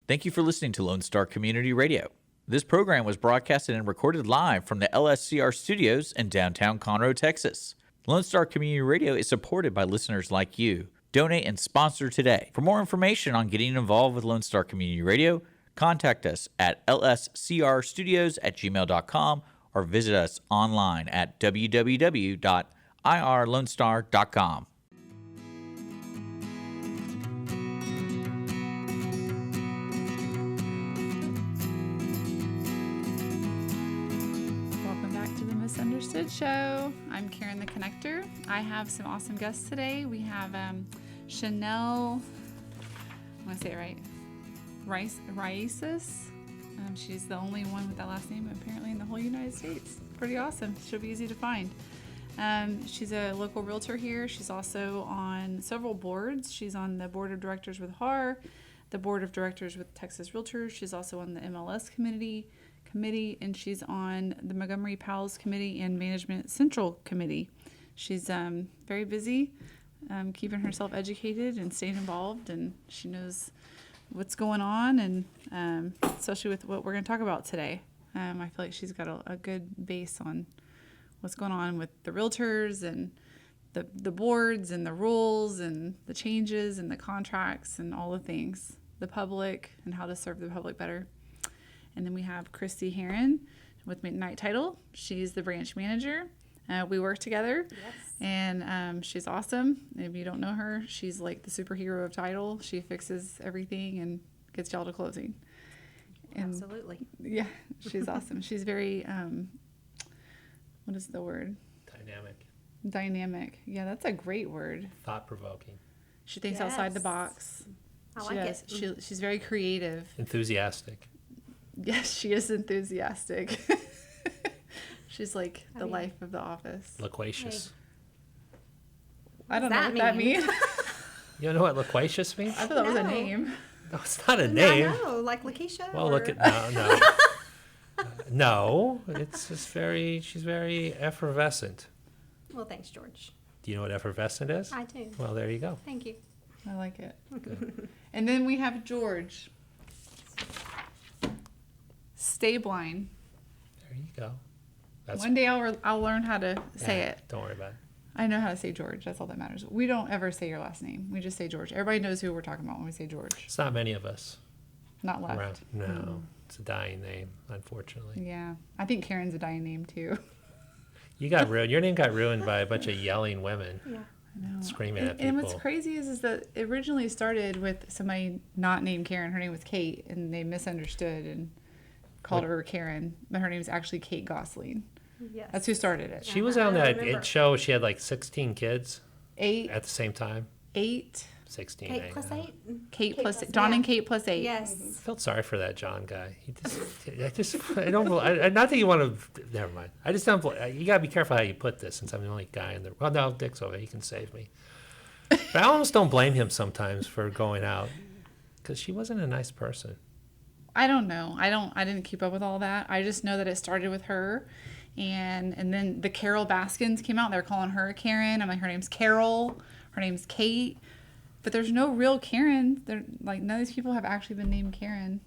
Thank you for listening to Lone Star Community Radio. This program was broadcasted and recorded live from the LSCR studios in downtown Conroe, Texas. Lone Star Community Radio is supported by listeners like you. Donate and sponsor today. For more information on getting involved with Lone Star Community Radio, contact us at lscrstudios@gmail.com or visit us online at www.irlonestar.com. Welcome back to the Misunderstood Show. I'm Karen The Konnector. I have some awesome guests today. We have Chanel, I want to say it right, Raesis. She's the only one with that last name apparently in the whole United States. Pretty awesome. She'll be easy to find. She's a local realtor here. She's also on several boards. She's on the board of directors with HAR, the board of directors with Texas Realtors. She's also on the MLS committee, and she's on the Montgomery Powell's committee and Management Central committee. She's very busy, keeping herself educated and staying involved, and she knows what's going on, and especially with what we're going to talk about today. I feel like she's got a good base on what's going on with the realtors and the boards and the rules and the changes and the contracts and all the things, the public and how to serve the public better. And then we have Christie Herrin with Midnight Title. She's the branch manager. We work together, yes. And she's awesome. If you don't know her, she's like the superhero of title. She fixes everything and gets y'all to closing. And absolutely. Yeah, she's awesome. She's very, what is the word? Dynamic. Yeah, that's a great word. Thought-provoking. She thinks Yes. outside the box. I like it. She's very creative. Enthusiastic. Yes, she is enthusiastic. She's like the life of the office. Loquacious. Hey. I don't know what that means. You don't know what loquacious means? I thought that was a name. No, it's not a name. No, like Lakeisha. Well, look at no. No, it's just she's very effervescent. Well, thanks, George. Do you know what effervescent is? I do. Well, there you go. Thank you. I like it. And then we have George. STABLEIN. There you go. One day I'll learn how to say it. Don't worry about it. I know how to say George. That's all that matters. We don't ever say your last name. We just say George. Everybody knows who we're talking about when we say George. It's not many of us. Not left. Around. No, It's a dying name, unfortunately. Yeah. I think Karen's a dying name, too. You got ruined. Your name got ruined by a bunch of yelling women. Yeah. I know. Screaming at people. And what's crazy is that it originally started with somebody not named Karen. Her name was Kate, and they misunderstood and called her Karen. But her name is actually Kate Gosling. Yes. That's who started it. She was on that show. She had like 16 kids. 8. At the same time. 8. 16. Kate plus 8. Kate plus John and Kate plus 8. Yes. I felt sorry for that John guy. I don't. Not that you want to. Never mind. I just don't. You gotta be careful how you put this, since I'm the only guy in the. Well, no, Dick's over. He can save me. But I almost don't blame him sometimes for going out, because she wasn't a nice person. I don't know. I didn't keep up with all that. I just know that it started with her, and then the Carol Baskins came out. They're calling her Karen. I'm like, her name's Carol. Her name's Kate. But there's no real Karen. They're like, none of these people have actually been named Karen.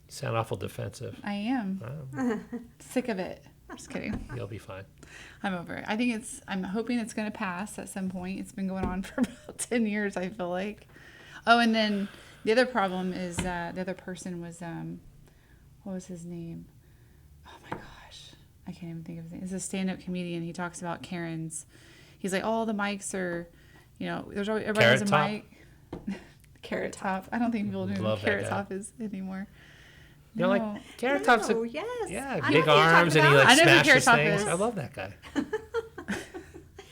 You sound awful defensive. I am. Sick of it. Just kidding. You'll be fine. I'm over it. I'm hoping it's going to pass at some point. It's been going on for about 10 years, I feel like. Oh, and then the other problem is the other person was, what was his name? Oh my gosh. I can't even think of his name. It's a stand-up comedian. He talks about Karens. He's like, the mics are, there's always, everybody has a mic. Carrot Top. I don't think people know who Carrot Top is anymore. You know, like Carrot Top's yes. Yeah, big arms, and he like smashes things. I love that guy.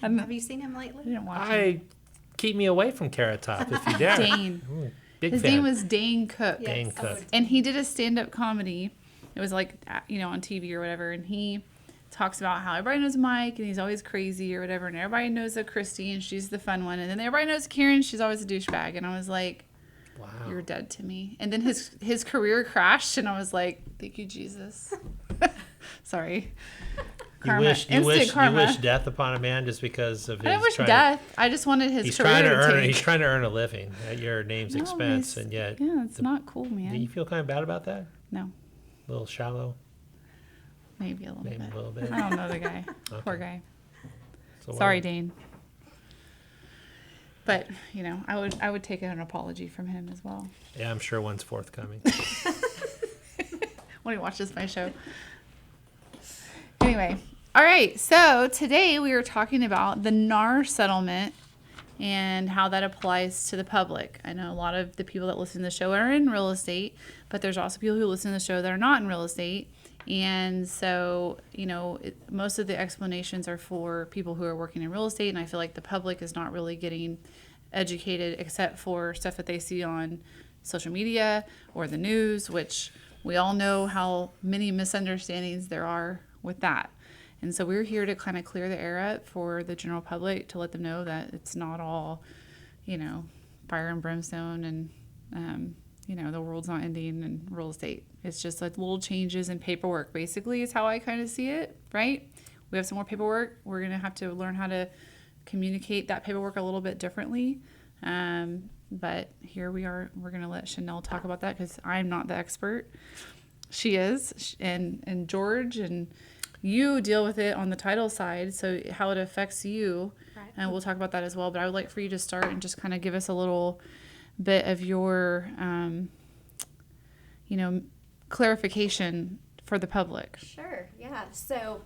Have you seen him lately? I didn't watch him. Keep me away from Carrot Top if you dare. Dane. His name was Dane Cook. Yes. Dane Cook. And he did a stand-up comedy. It was like, on TV or whatever. And he talks about how everybody knows Mike and he's always crazy or whatever. And everybody knows a Christy and she's the fun one. And then everybody knows Karen. She's always a douchebag. And I was like, wow, you're dead to me. And then his career crashed. And I was like, thank you, Jesus. Sorry. Karma. You Instant karma. wish death upon a man just because of his. I didn't wish death. I just wanted his He's career trying to to earn. tank. He's trying to earn a living at your name's No, expense, it's- and yet. Yeah, it's not cool, Do you man. feel kind of bad about that? No, A little shallow, maybe a little maybe bit. a little bit. I don't know the guy. Poor Okay. guy. So Sorry, what- Dane. But I would take an apology from him as well Yeah, I'm sure one's forthcoming. when he watches my show. Anyway, all right. So today we are talking about the NAR settlement and how that applies to the public. I know a lot of the people that listen to the show are in real estate, but there's also people who listen to the show that are not in real estate. And so, most of the explanations are for people who are working in real estate. And I feel like the public is not really getting educated except for stuff that they see on social media or the news, which we all know how many misunderstandings there are with that. And so we're here to kind of clear the air up for the general public to let them know that it's not all, fire and brimstone and, the world's not ending in real estate. It's just like little changes in paperwork, basically, is how I kind of see it, right? We have some more paperwork. We're going to have to learn how to communicate that paperwork a little bit differently. But here we are. We're going to let Chanel talk about that because I'm not the expert. She is. And George and you deal with it on the title side, so how it affects you. Right. And we'll talk about that as well. But I would like for you to start and just kind of give us a little bit of your, clarification for the public. Sure, yeah. So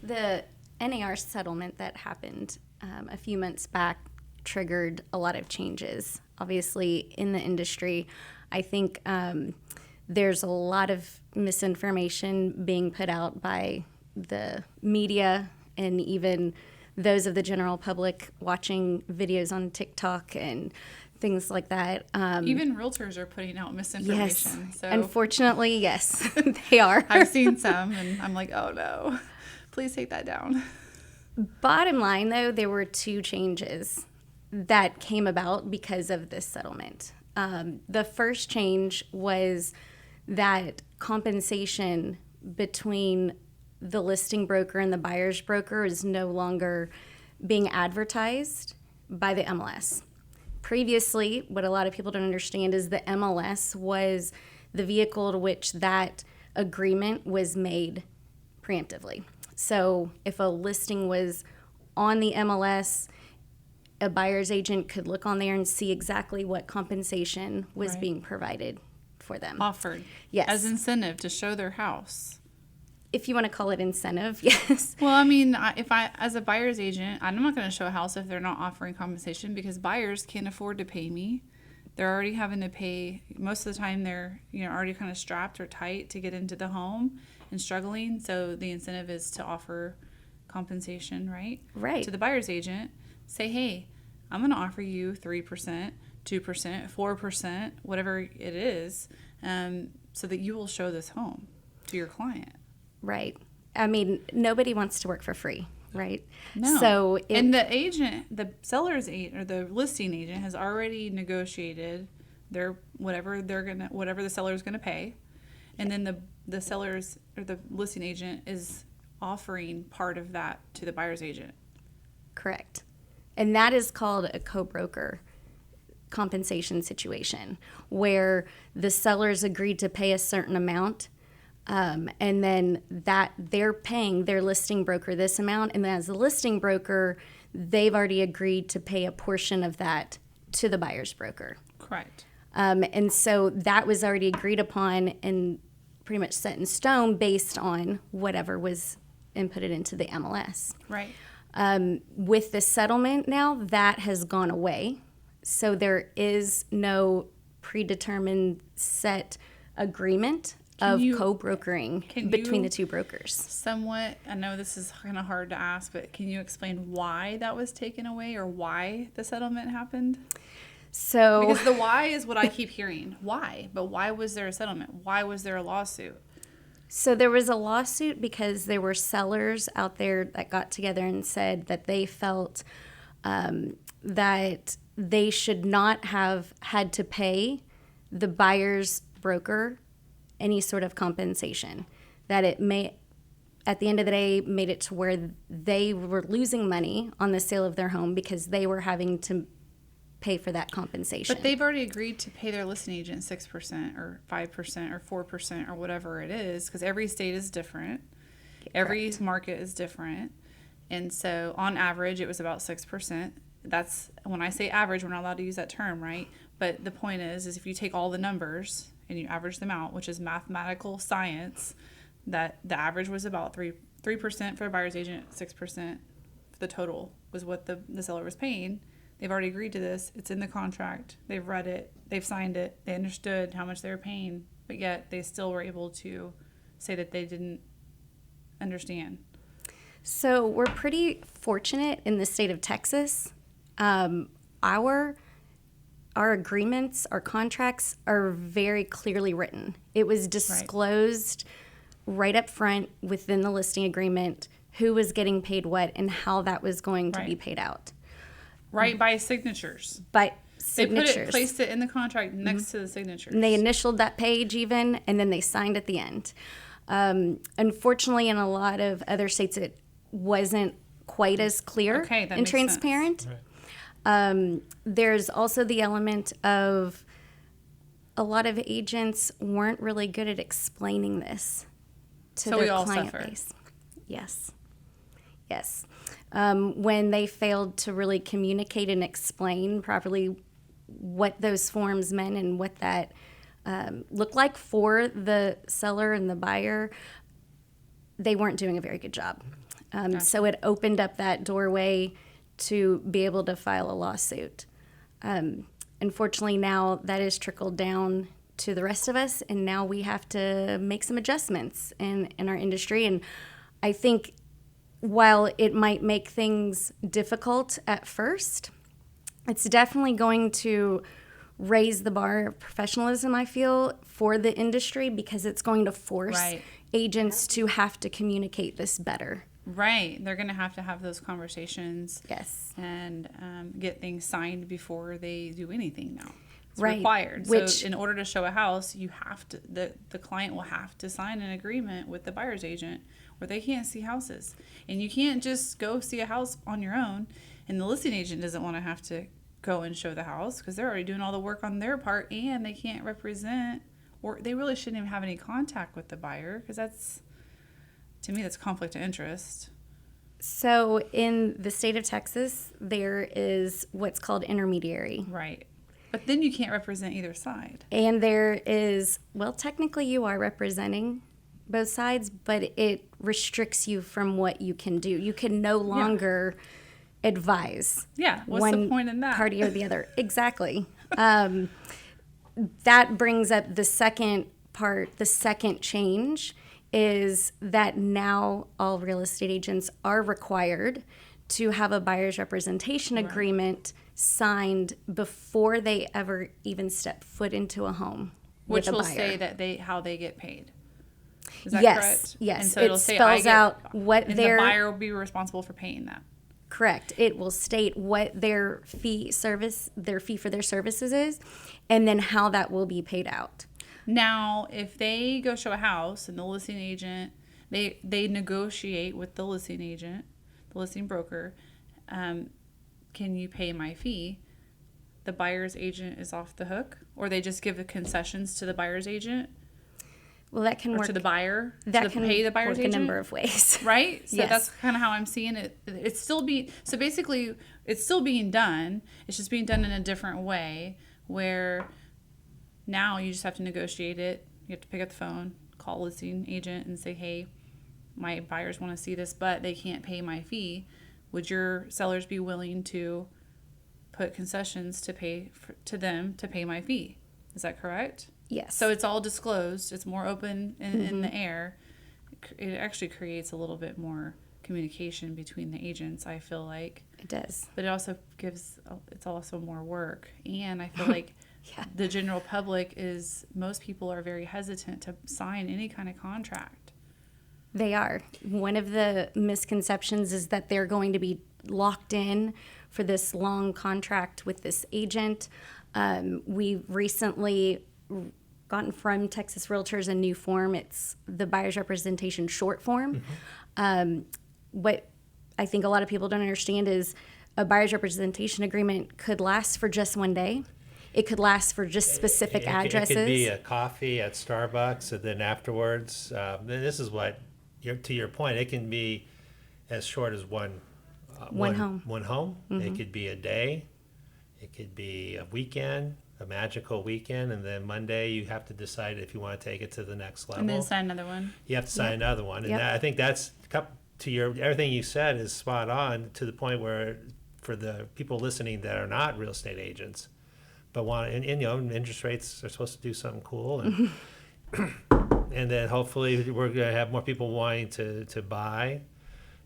the NAR settlement that happened a few months back triggered a lot of changes, obviously, in the industry. I think there's a lot of misinformation being put out by the media and even those of the general public watching videos on TikTok and things like that. Even realtors are putting out Yes, misinformation. So unfortunately, yes, they are. I've seen some, and I'm like, oh no, please take that down. Bottom line, though, there were two changes that came about because of this settlement. The first change was that compensation between the listing broker and the buyer's broker is no longer being advertised by the MLS. Previously, what a lot of people don't understand is the MLS was the vehicle to which that agreement was made preemptively. So if a listing was on the MLS, a buyer's agent could look on there and see exactly what compensation was Right. being provided for them. Offered. Yes. As incentive to show their house. If you want to call it incentive, yes. Well, I mean, as a buyer's agent, I'm not going to show a house if they're not offering compensation because buyers can't afford to pay me. They're already having to pay. Most of the time, they're already kind of strapped or tight to get into the home and struggling. So the incentive is to offer compensation, right? Right. To the buyer's agent, say, hey, I'm going to offer you 3%, 2%, 4%, whatever it is, so that you will show this home to your client. Right. I mean, nobody wants to work for free, right? No. So and the agent, the seller's agent or the listing agent has already negotiated their whatever the seller's gonna pay, and then the seller's or the listing agent is offering part of that to the buyer's agent. Correct. And that is called a co-broker compensation situation where the sellers agreed to pay a certain amount. And then that they're paying their listing broker this amount. And then as a listing broker, they've already agreed to pay a portion of that to the buyer's broker. Correct. And so that was already agreed upon and pretty much set in stone based on whatever was inputted into the MLS. Right. With the settlement now, that has gone away. So there is no predetermined set agreement of co-brokering between the two brokers. Somewhat, I know this is kind of hard to ask, but can you explain why that was taken away or why the settlement happened? So Because the why is what I keep hearing. Why? But why was there a settlement? Why was there a lawsuit? So there was a lawsuit because there were sellers out there that got together and said that they felt that they should not have had to pay the buyer's broker any sort of compensation. That it may, at the end of the day, made it to where they were losing money on the sale of their home because they were having to pay for that compensation. But they've already agreed to pay their listing agent 6% or 5% or 4% or whatever it is, because every state is different. Every market is different. And so on average, it was about 6%. That's, when I say average, we're not allowed to use that term, right? But the point is if you take all the numbers and you average them out, which is mathematical science, that the average was about 3% for a buyer's agent, 6% for the total was what the seller was paying. They've already agreed to this. It's in the contract. They've read it. They've signed it. They understood how much they were paying, but yet they still were able to say that they didn't understand. So we're pretty fortunate in the state of Texas. Our agreements, our contracts are very clearly written. It was disclosed right up front within the listing agreement who was getting paid what and how that was going to be paid out. Right, by signatures. By signatures. They placed it in the contract next to the signatures. And they initialed that page even, and then they signed at the end. Unfortunately, in a lot of other states, it wasn't quite as clear and transparent. Right. There's also the element of a lot of agents weren't really good at explaining this to their client base. Yes. When they failed to really communicate and explain properly what those forms meant and what that looked like for the seller and the buyer, they weren't doing a very good job. So it opened up that doorway to be able to file a lawsuit. Unfortunately, now that is trickled down to the rest of us, and now we have to make some adjustments in our industry. And I think while it might make things difficult at first, it's definitely going to raise the bar of professionalism, I feel, for the industry, because it's going to force agents to have to communicate this better. Right. They're going to have those conversations. Yes. And get things signed before they do anything now. It's right. required. So in order to show a house, you have to, the client will have to sign an agreement with the buyer's agent, or they can't see houses. And you can't just go see a house on your own, and the listing agent doesn't want to have to go and show the house because they're already doing all the work on their part, and they can't represent, or they really shouldn't even have any contact with the buyer, because that's, to me, that's conflict of interest. So in the state of Texas, there is what's called intermediary. Right. But then you can't represent either side. And there is, well, technically you are representing both sides, but it restricts you from what you can do. You can no longer advise. Yeah, what's the point in that? Party or the other. Exactly. That brings up the second part, the second change, is that now all real estate agents are required to have a buyer's representation agreement signed before they ever even step foot into a home. Which with a will buyer. say that how they get paid. Is that yes, correct? Yes. And so it spells out what and their the buyer will be responsible for paying that. Correct. It will state what their fee for their services is, and then how that will be paid out. Now, if they go show a house and the listing agent, they negotiate with the listing agent, the listing broker, can you pay my fee? The buyer's agent is off the hook, or they just give the concessions to the buyer's agent. Well, that can or work to the buyer. That to can pay the buyer's work agent. a number of ways, right? So yes. That's kind of how I'm seeing it. It's still basically it's still being done. It's just being done in a different way, where now you just have to negotiate it. You have to pick up the phone, call a listing agent, and say, "Hey, my buyers want to see this, but they can't pay my fee. Would your sellers be willing to put concessions to pay to them to pay my fee?" Is that correct? Yes. So it's all disclosed. It's more open in the air. It actually creates a little bit more communication between the agents, I feel like. It does. But it also it's also more work. And I feel like the general public most people are very hesitant to sign any kind of contract. They are. One of the misconceptions is that they're going to be locked in for this long contract with this agent. We recently gotten from Texas Realtors a new form. It's the buyer's representation short form. What I think a lot of people don't understand is a buyer's representation agreement could last for just one day. It could last for just specific addresses. It could be a coffee at Starbucks, and then afterwards, then this is what, to your point, it can be as short as one home. One home. It could be a day. It could be a weekend, a magical weekend, and then Monday you have to decide if you want to take it to the next level. And then sign another one. You have to sign another one, and I think that's everything you said is spot on, to the point where for the people listening that are not real estate agents, but want, and interest rates are supposed to do something cool, and and then hopefully we're going to have more people wanting to buy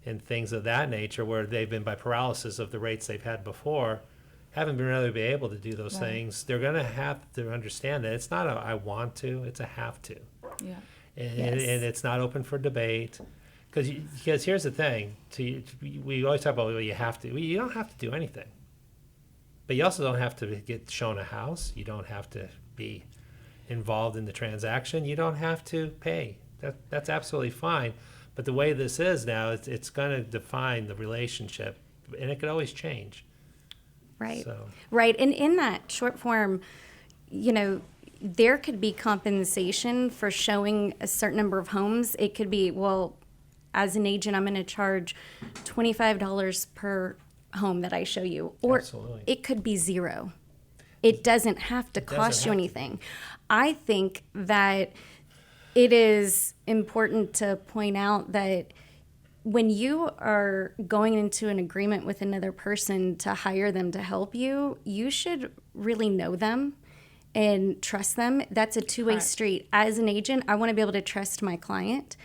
and things of that nature, where they've been by paralysis of the rates they've had before, haven't been really be able to do those things. They're going to have to understand that it's not a I want to, it's a have to. Yeah. And it's not open for debate. Because here's the thing, we always talk about, well, you have to. Well, you don't have to do anything. But you also don't have to get shown a house. You don't have to be involved in the transaction. You don't have to pay. That's absolutely fine. But the way this is now, it's going to define the relationship, and it could always change. Right. So. Right. And in that short form, there could be compensation for showing a certain number of homes. It could be, well, as an agent, I'm going to charge $25 per home that I show you. Or Absolutely. It could be $0. It doesn't have to cost you anything. I think that it is important to point out that when you are going into an agreement with another person to hire them to help you, you should really know them and trust them. That's a two-way street. As an agent, I want to be able to trust my client.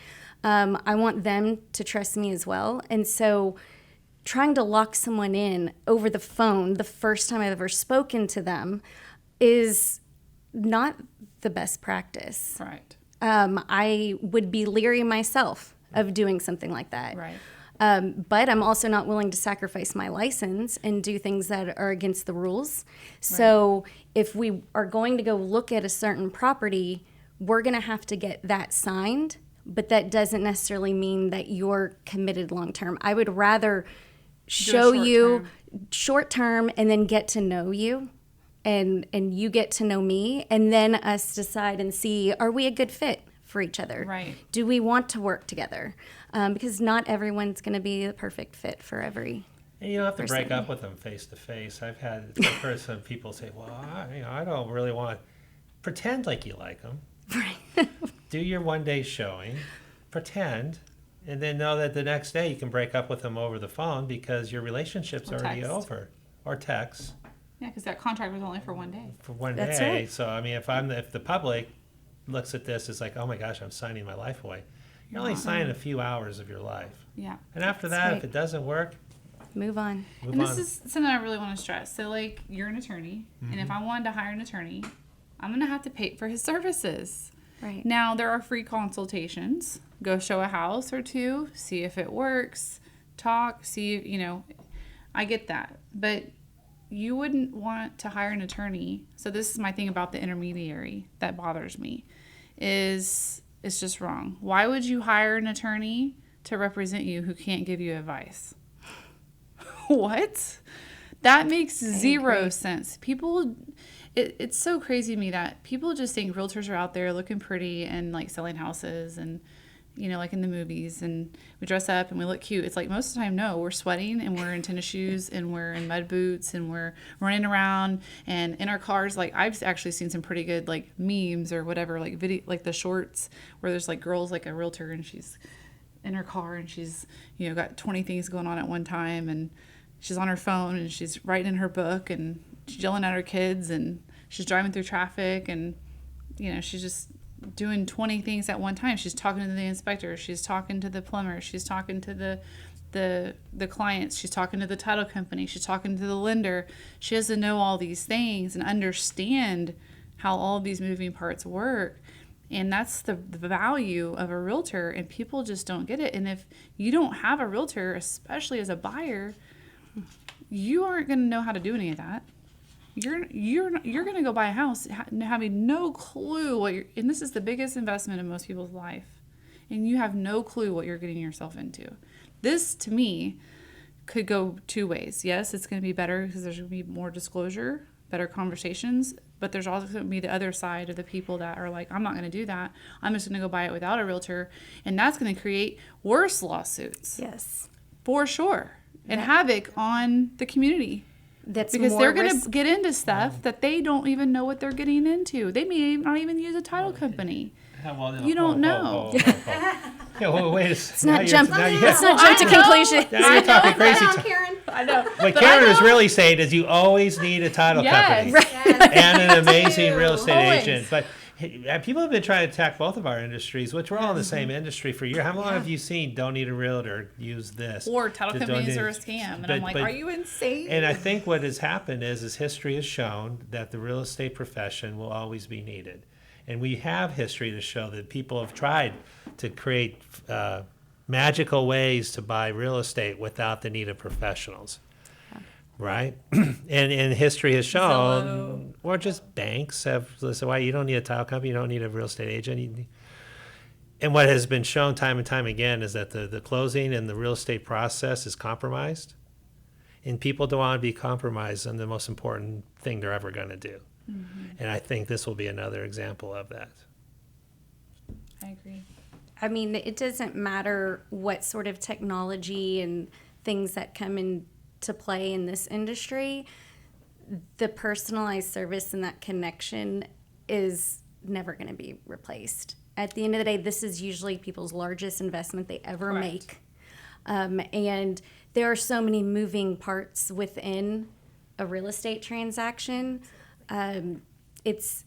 I want them to trust me as well. And so trying to lock someone in over the phone the first time I've ever spoken to them is not the best practice. Right. I would be leery myself of doing something like that. Right. But I'm also not willing to sacrifice my license and do things that are against the rules. So if we are going to go look at a certain property, we're going to have to get that signed, but that doesn't necessarily mean that you're committed long term. I would rather show you short term and then get to know you. And you get to know me, and then us decide and see, are we a good fit for each other? Right. Do we want to work together? Because not everyone's going to be the perfect fit for every. And you don't have to person. break up with them face to face. I've heard some people say, well, I don't really want to pretend like you like them. Right. Do your one-day showing, pretend, and then know that the next day you can break up with them over the phone because your relationship's already over. Or text. Yeah, because that contract was only for one day. For one That's day. right. So, I mean, if the public looks at this as like, oh my gosh, I'm signing my life away, you're only signing a few hours of your life. Yeah. And after That's that, right. if it doesn't work, Move on. move And on. this is something I really want to stress. So, like, you're an attorney, and if I wanted to hire an attorney, I'm going to have to pay for his services. Right. Now, there are free consultations. Go show a house or two, see if it works, talk, see, I get that. But you wouldn't want to hire an attorney. So this is my thing about the intermediary that bothers me, is it's just wrong. Why would you hire an attorney to represent you who can't give you advice? What? That makes zero sense. People, it's so crazy to me that people just think realtors are out there looking pretty and like selling houses and, like in the movies, and we dress up and we look cute. It's like most of the time, no, we're sweating and we're in tennis shoes and we're in mud boots and we're running around and in our cars. Like, I've actually seen some pretty good like memes or whatever, like video, like the shorts where there's like girls, like a realtor, and she's in her car and she's, got 20 things going on at one time, and she's on her phone and she's writing in her book and she's yelling at her kids and she's driving through traffic and, she's just doing 20 things at one time. She's talking to the inspector, she's talking to the plumber, she's talking to the clients, she's talking to the title company, she's talking to the lender. She has to know all these things and understand how all of these moving parts work. And that's the value of a realtor, and people just don't get it. And if you don't have a realtor, especially as a buyer, you aren't going to know how to do any of that. You're going to go buy a house having no clue what you're, and this is the biggest investment in most people's life, and you have no clue what you're getting yourself into. This, to me, could go two ways. Yes, it's going to be better because there's going to be more disclosure, better conversations, but there's also going to be the other side of the people that are like, I'm not going to do that. I'm just going to go buy it without a realtor, and that's going to create worse lawsuits. Yes. For sure. And havoc on the community. That's because more they're going to get into stuff that they don't even know what they're getting into. They may not even use a title company. You don't know. Yeah, well, wait a Let's not jump to conclusion. Now you're talking crazy. Karen. I know. What Karen is really saying is you always need a title company and an amazing real estate Always. agent. But people have been trying to attack both of our industries, which we're all in the same industry for years. How long have you seen don't need a realtor, use this? Or title Just companies don't are a need- scam. And but- I'm like, but- are you insane? And I think what has happened is history has shown that the real estate profession will always be needed. And we have history to show that people have tried to create magical ways to buy real estate without the need of professionals. Right? and history has shown, or just banks have said, why you don't need a title company, you don't need a real estate agent. And what has been shown time and time again is that the closing and the real estate process is compromised. And people don't want to be compromised on the most important thing they're ever going to do. Mm-hmm. And I think this will be another example of that. I agree. I mean, it doesn't matter what sort of technology and things that come into play in this industry. The personalized service and that connection is never going to be replaced. At the end of the day, this is usually people's largest investment they ever make. And there are so many moving parts within a real estate transaction. It's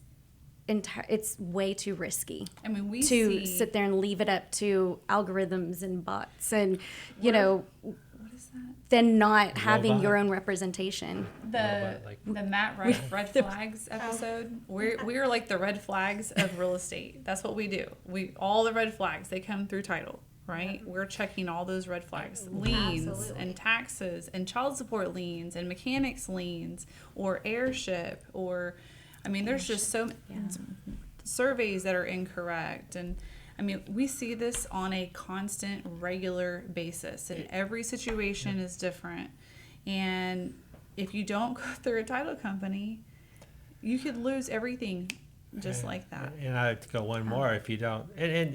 way too risky. I mean, we to see sit there and leave it up to algorithms and bots and, you know, what is that? then not having Robot. your own representation. The Matt Red Flags episode. We're like the red flags of real estate. That's what we do. All the red flags, they come through title, right? We're checking all those red flags, liens Absolutely. and taxes and child support liens and mechanics liens or airship or, I mean, there's just so surveys that are incorrect. And I mean, we see this on a constant, regular basis, and every situation is different. And if you don't go through a title company, you could lose everything just like that. And I would go one more. If you don't, and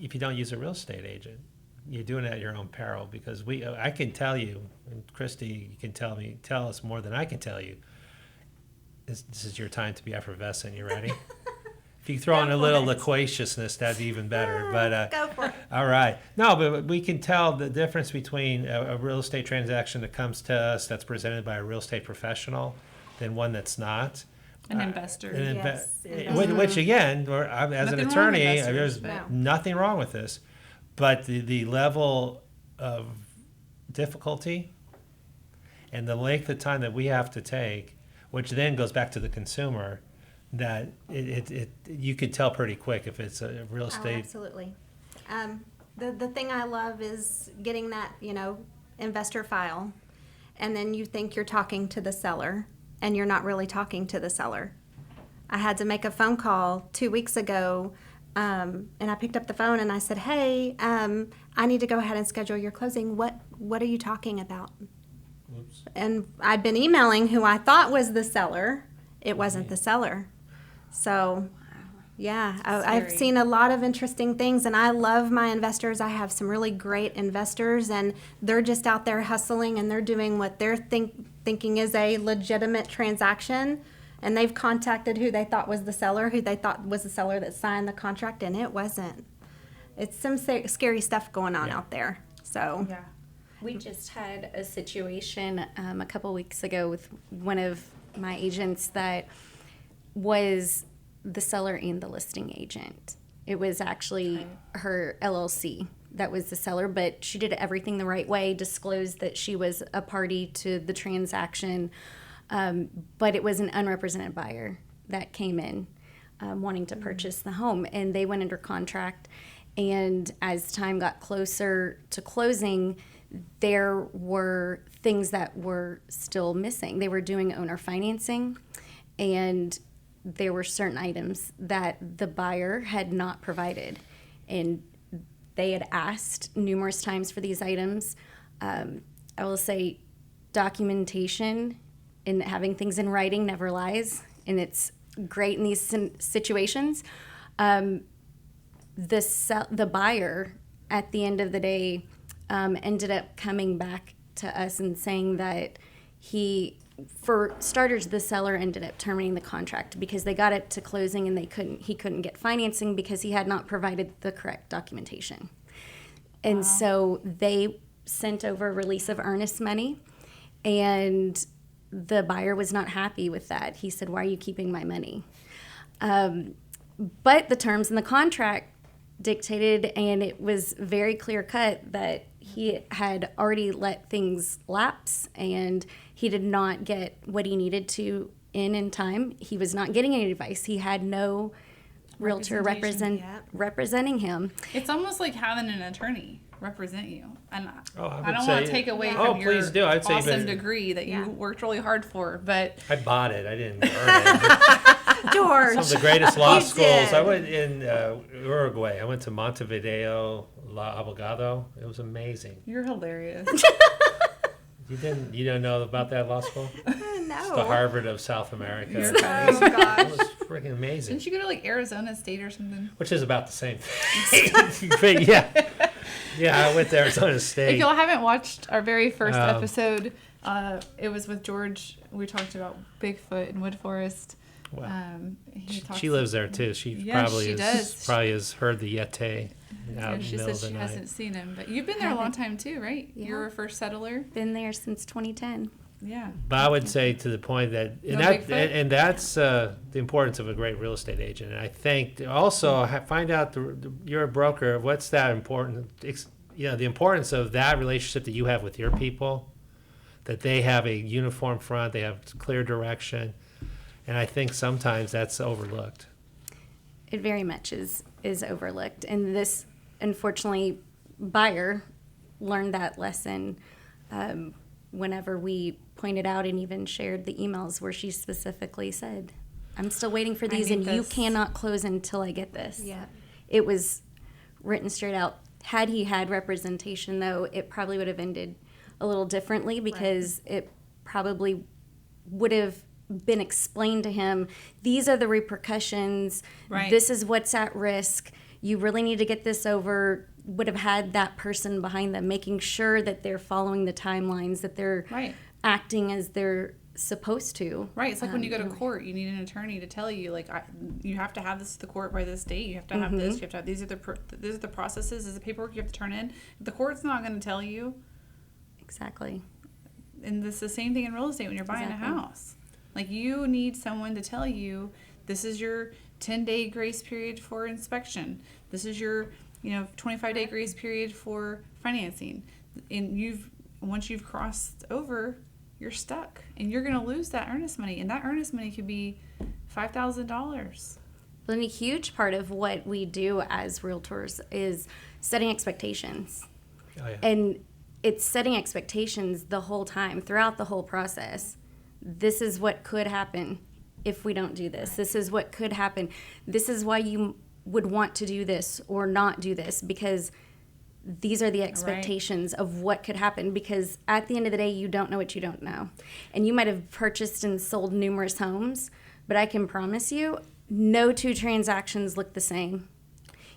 if you don't use a real estate agent, you're doing it at your own peril. Because I can tell you, and Christie, you can tell us more than I can tell you. This is your time to be effervescent. You ready? If you throw in a little loquaciousness, that'd be even better. But Go for it. all right. No, but we can tell the difference between a real estate transaction that comes to us that's presented by a real estate professional than one that's not. An investor. Yes. Which again, as an Nothing wrong with attorney, investors, there's but- nothing wrong with this. But the level of difficulty and the length of time that we have to take, which then goes back to the consumer, that you could tell pretty quick if it's a real Oh, estate. absolutely. The thing I love is getting that, investor file, and then you think you're talking to the seller, and you're not really talking to the seller. I had to make a phone call 2 weeks ago, and I picked up the phone and I said, "Hey, I need to go ahead and schedule your closing. What are you talking about?" Oops. And I'd been emailing who I thought was the seller. It wasn't the seller. So, yeah, I've Scary. seen a lot of interesting things, and I love my investors. I have some really great investors, and they're just out there hustling, and they're doing what they're thinking is a legitimate transaction. And they've contacted who they thought was the seller, who they thought was the seller that signed the contract, and it wasn't. It's some scary stuff going on out there. So, Yeah. We just had a situation a couple weeks ago with one of my agents that was the seller and the listing agent. It was actually her LLC that was the seller, but she did everything the right way, disclosed that she was a party to the transaction, but it was an unrepresented buyer that came in wanting to purchase the home, and they went under contract. And as time got closer to closing, there were things that were still missing. They were doing owner financing, and there were certain items that the buyer had not provided. And they had asked numerous times for these items. I will say documentation and having things in writing never lies, and it's great in these situations. The buyer, at the end of the day, ended up coming back to us and saying that for starters, the seller ended up terminating the contract because they got it to closing and he couldn't get financing because he had not provided the correct documentation. And so they sent over a release of earnest money, and the buyer was not happy with that. He said, "Why are you keeping my money?" But the terms in the contract dictated, and it was very clear cut that he had already let things lapse and he did not get what he needed to in time. He was not getting any advice. He had no realtor representing him. It's almost like having an attorney represent you. And I don't say- want to take away Oh, from your please do. I'd say awesome even- degree that you worked really hard for, but I bought it. I didn't earn it. George. Some of the greatest law You schools. did. I went in Uruguay. I went to Montevideo, La Abogado. It was amazing. you're hilarious. You don't know about that law school? It's the No. Harvard of South America. You're It funny. Oh gosh. was freaking amazing. Didn't you go to like Arizona State or something? Which is about the same thing. But yeah, I went to Arizona If State. y'all haven't watched our very first Um, episode, it was with George. We talked about Bigfoot and Wood Forest. Wow. He talks- She lives there too. She Yeah, probably she does. has heard the Yeti out in the She middle says of she the night. hasn't seen him, but you've been there a long time too, right? Yeah. You're a first settler. Been there since 2010. Yeah. But I would say to the point that, No Bigfoot? and that's the importance of a great real estate agent. And I think also find out you're a broker. What's that important? The importance of that relationship that you have with your people, that they have a uniform front, they have clear direction, and I think sometimes that's overlooked. It very much is overlooked, and this, unfortunately, buyer learned that lesson whenever we pointed out and even shared the emails where she specifically said, "I'm still waiting for these, need and you this." cannot close until I get this." Yeah. It was written straight out. Had he had representation, though, it probably would have ended a little differently because it probably would have been explained to him, these are the repercussions, Right. this is what's at risk, you really need to get this over, would have had that person behind them making sure that they're following the timelines, that they're Right. acting as they're supposed to. Right. It's like when you go to court, you need an attorney to tell you, like, you have to have this to the court by this date. You have to have this. You have to have these are the processes. This is the paperwork you have to turn in. The court's not going to tell you. Exactly. And it's the same thing in real estate when you're buying Exactly. a house. Like, you need someone to tell you this is your 10-day grace period for inspection. This is your 25-day grace period for financing. And once you've crossed over, you're stuck, and you're going to lose that earnest money, and that earnest money could be $5,000. Well, and a huge part of what we do as realtors is setting expectations. Oh, yeah. And it's setting expectations the whole time, throughout the whole process. This is what could happen if we don't do this. This is what could happen. This is why you would want to do this or not do this, because these are the expectations of what could happen, because at the end of the day, you don't know what you don't know. And you might have purchased and sold numerous homes, but I can promise you, no two transactions look the same.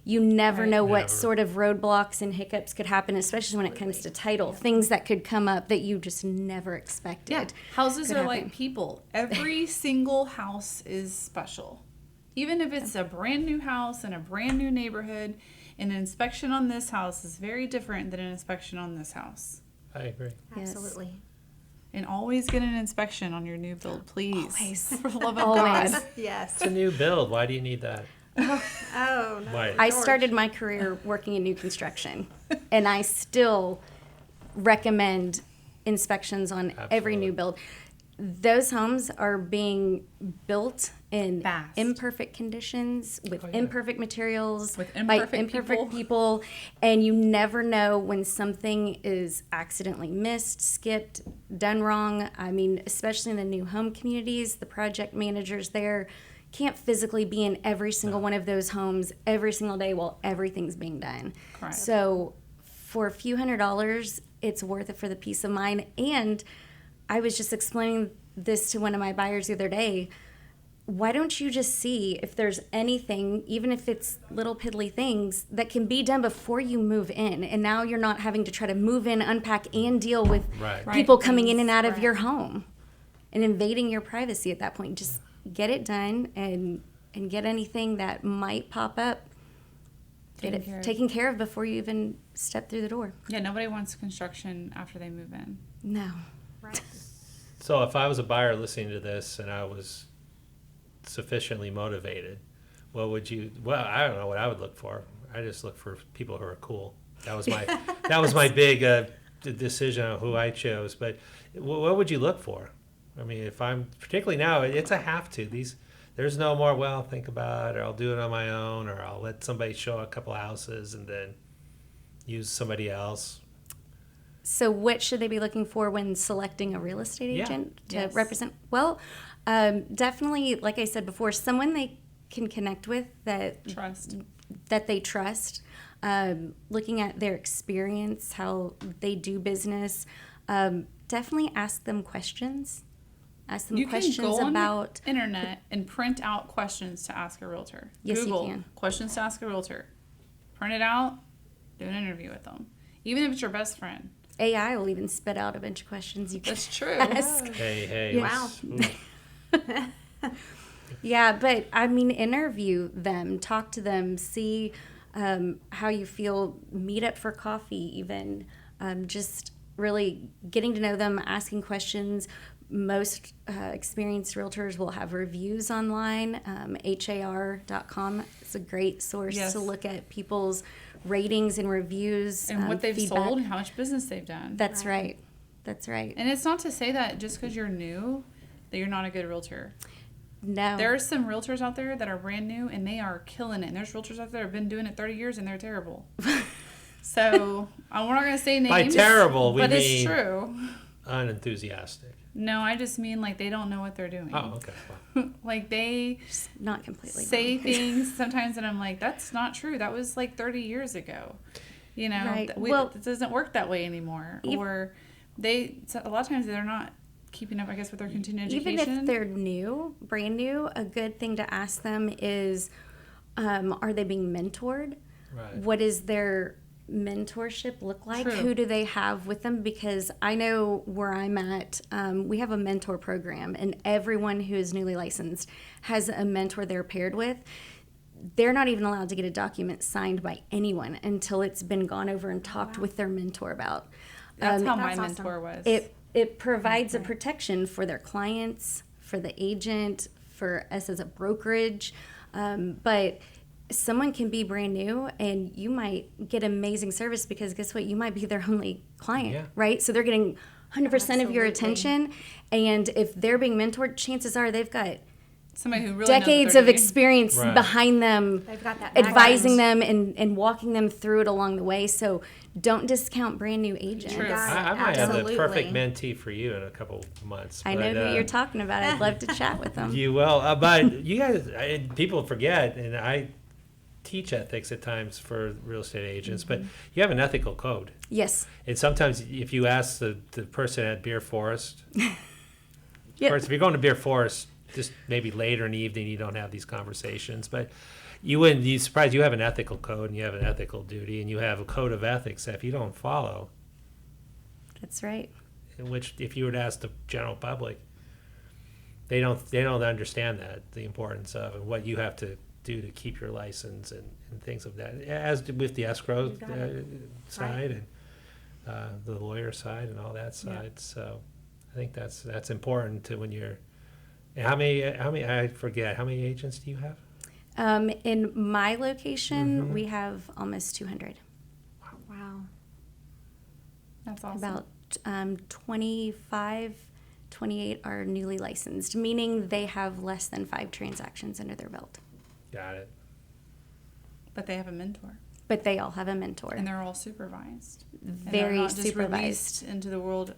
You never know what Never. sort of roadblocks and hiccups could happen, especially when it comes to title. Things that could come up that you just never expected. Yeah, houses could are happen. like people. Every single house is special. Even if it's a brand new house in a brand new neighborhood, an inspection on this house is very different than an inspection on this house. I agree. Yes. Absolutely. And always get an inspection on your new build, please. Always. For the love of Always. God. Yes. It's a new build. Why do you need that? Oh no. Why? I George. started my career working in new construction, and I still recommend inspections on every new build. those homes are being built in Fast. imperfect conditions with Oh, yeah. imperfect materials With by imperfect imperfect people, and you never know when something is accidentally missed, skipped, done wrong. I mean, especially in the new home communities, the project managers there can't physically be in every single one of those homes every single day while everything's being done. Correct. So for a few $100s, it's worth it for the peace of mind. And I was just explaining this to one of my buyers the other day. Why don't you just see if there's anything, even if it's little piddly things, that can be done before you move in? And now you're not having to try to move in, unpack, and deal with Right. people Right, coming in and out of right. your home and invading your privacy at that point. Just get it done and get anything that might pop up. Get Taken care it of. taken care of before you even step through the door. Yeah, nobody wants construction after they move in. No. Right. So if I was a buyer listening to this and I was sufficiently motivated, what would you? Well, I don't know what I would look for. I just look for people who are cool. That was my big decision on who I chose. But what would you look for? I mean, if I'm particularly now, it's a have to. There's no more. Well, I'll think about it, or I'll do it on my own, or I'll let somebody show a couple houses and then use somebody else. So what should they be looking for when selecting a real estate Yeah. agent to Yes. represent? Well, definitely, like I said before, someone they can connect with that they trust. Looking at their experience, how they do business. Definitely ask them questions. Ask them You can questions go on about. the internet and print out questions to ask a realtor. Yes, you Google can. questions to ask a realtor. Print it out. Do an interview with them, even if it's your best friend. AI will even spit out a bunch of questions you can That's true. ask. Hey, Wow. Yeah, but I mean, interview them, talk to them, see how you feel, meet up for coffee, even just really getting to know them, asking questions. Most experienced realtors will have reviews online. HAR.com is a great source Yes. to look at people's ratings and reviews And what they've feedback. sold and how much business they've done. That's right. That's right. And it's not to say that just because you're new, that you're not a good realtor. No. There are some realtors out there that are brand new and they are killing it. And there's realtors out there that have been doing it 30 years and they're terrible. So we're not going to say names. By terrible, we but mean it's true. unenthusiastic. No, I just mean like they don't know what they're doing. Oh, okay. Well, Like they Not completely say wrong. things sometimes and I'm like, that's not true. That was like 30 years ago. You know, Right. it doesn't work that way anymore. Ev- Or a lot of times they're not keeping up, I guess, with their continuing education. Even if they're new, brand new, a good thing to ask them is, are they being mentored? right. What is their mentorship look like? True. Who do they have with them? Because I know where I'm at, we have a mentor program, and everyone who is newly licensed has a mentor they're paired with. They're not even allowed to get a document signed by anyone until it's been gone over and talked with their mentor about. That's how my That's awesome. mentor was. It provides a protection for their clients, for the agent, for us as a brokerage. But someone can be brand new and you might get amazing service because guess what? You might be their only client, Yeah. right? So they're getting 100% of your Absolutely. attention. And if they're being mentored, chances are they've got Somebody who really knows what decades they're of doing. experience Right. behind them, They've got that advising background. them and walking them through it along the way. So don't discount brand new agents. True. Got it. I might have the Absolutely. perfect mentee for you in a couple of months. I know but, who you're talking about. I'd love to chat with them. You will, but you guys, people forget, and I teach ethics at times for real estate agents, but you have an ethical code. Yes. And sometimes if you ask the person at Beer Forest, Yep. of course, if you're going to Beer Forest, just maybe later in the evening, you don't have these conversations, but you wouldn't be surprised. You have an ethical code and you have an ethical duty and you have a code of ethics that if you don't follow, That's right. which if you were to ask the general public, they don't understand that, the importance of and what you have to do to keep your license and things of that, as with the escrow You got it. side and the lawyer side and all that side. So I think that's important to when you're. And how many? I forget. How many agents do you have? In my location, we have almost 200. Wow. That's awesome. About 25 28 are newly licensed, meaning they have less than 5 transactions under their belt. Got it. But they have a mentor, But they all have a mentor. and they're all supervised. And they're Very not just supervised. released into the world,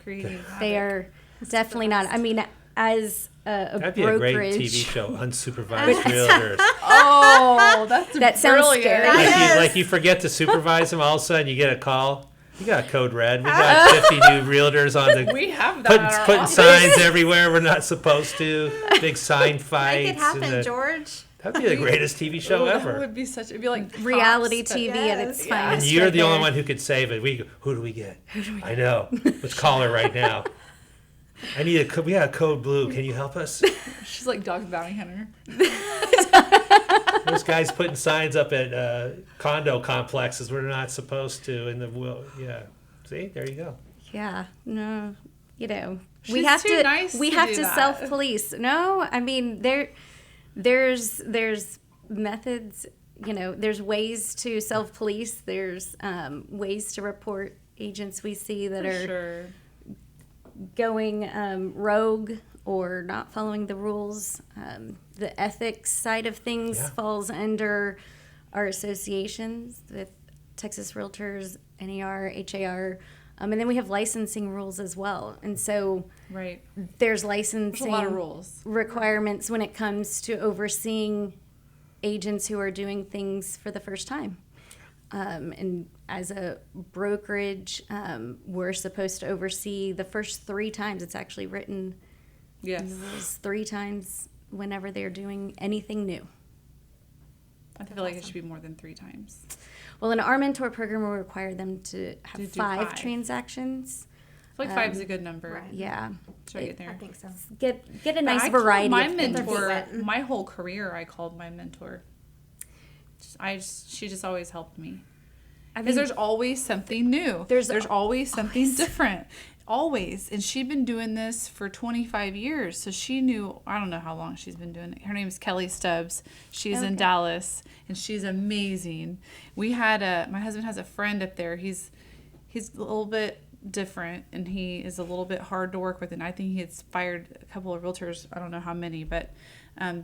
creating havoc. They are definitely not. I mean, as a That'd be brokerage, a great TV show, Unsupervised Realtors. Oh, that's That sounds brilliant. scary. Like you forget to supervise them, all of a sudden you get a call. You got code red. We got 50 new realtors on the We have that in our putting office. signs everywhere we're not supposed to. Big sign fights. Make it happen, and George. that'd be the greatest TV show That ever. would be it'd be like reality Cops, but- TV at its Yes. Yeah. And finest. you're right the only there. one who could save it. Who do we get? I know. Let's call her right now. We got a code blue. Can you help us? She's like Dog Bounty Hunter. Those guys putting signs up at condo complexes where they're not supposed to. Yeah. See, there you go. Yeah, no, we She's have too to nice we to have do to that. self-police. No, I mean there's methods, there's ways to self-police. There's ways to report agents we see that For are sure. going rogue or not following the rules. The ethics side of things Yeah. falls under our associations with Texas Realtors, NAR, HAR, and then we have licensing rules as well. And so Right. there's There's licensing a lot of rules. requirements when it comes to overseeing agents who are doing things for the first time. And as a brokerage, we're supposed to oversee the first 3 times. It's actually written in Yes. the rules 3 times whenever they're doing anything new. I feel like it should be more than 3 times. Well, in our mentor program, we require them to have do 5 5. transactions. I feel like 5 is a good number. Right. Yeah, Should I get there? I think so. get a But nice I called variety my of things. mentor, my whole career, I called my mentor. She just always helped me. Because there's always something new. There's always something different. Always. And she'd been doing this for 25 years. So she knew, I don't know how long she's been doing it. Her name is Kelly Stubbs. She's in Okay. Dallas. And she's amazing. My husband has a friend up there. He's a little bit different. And he is a little bit hard to work with. And I think he had fired a couple of realtors. I don't know how many. But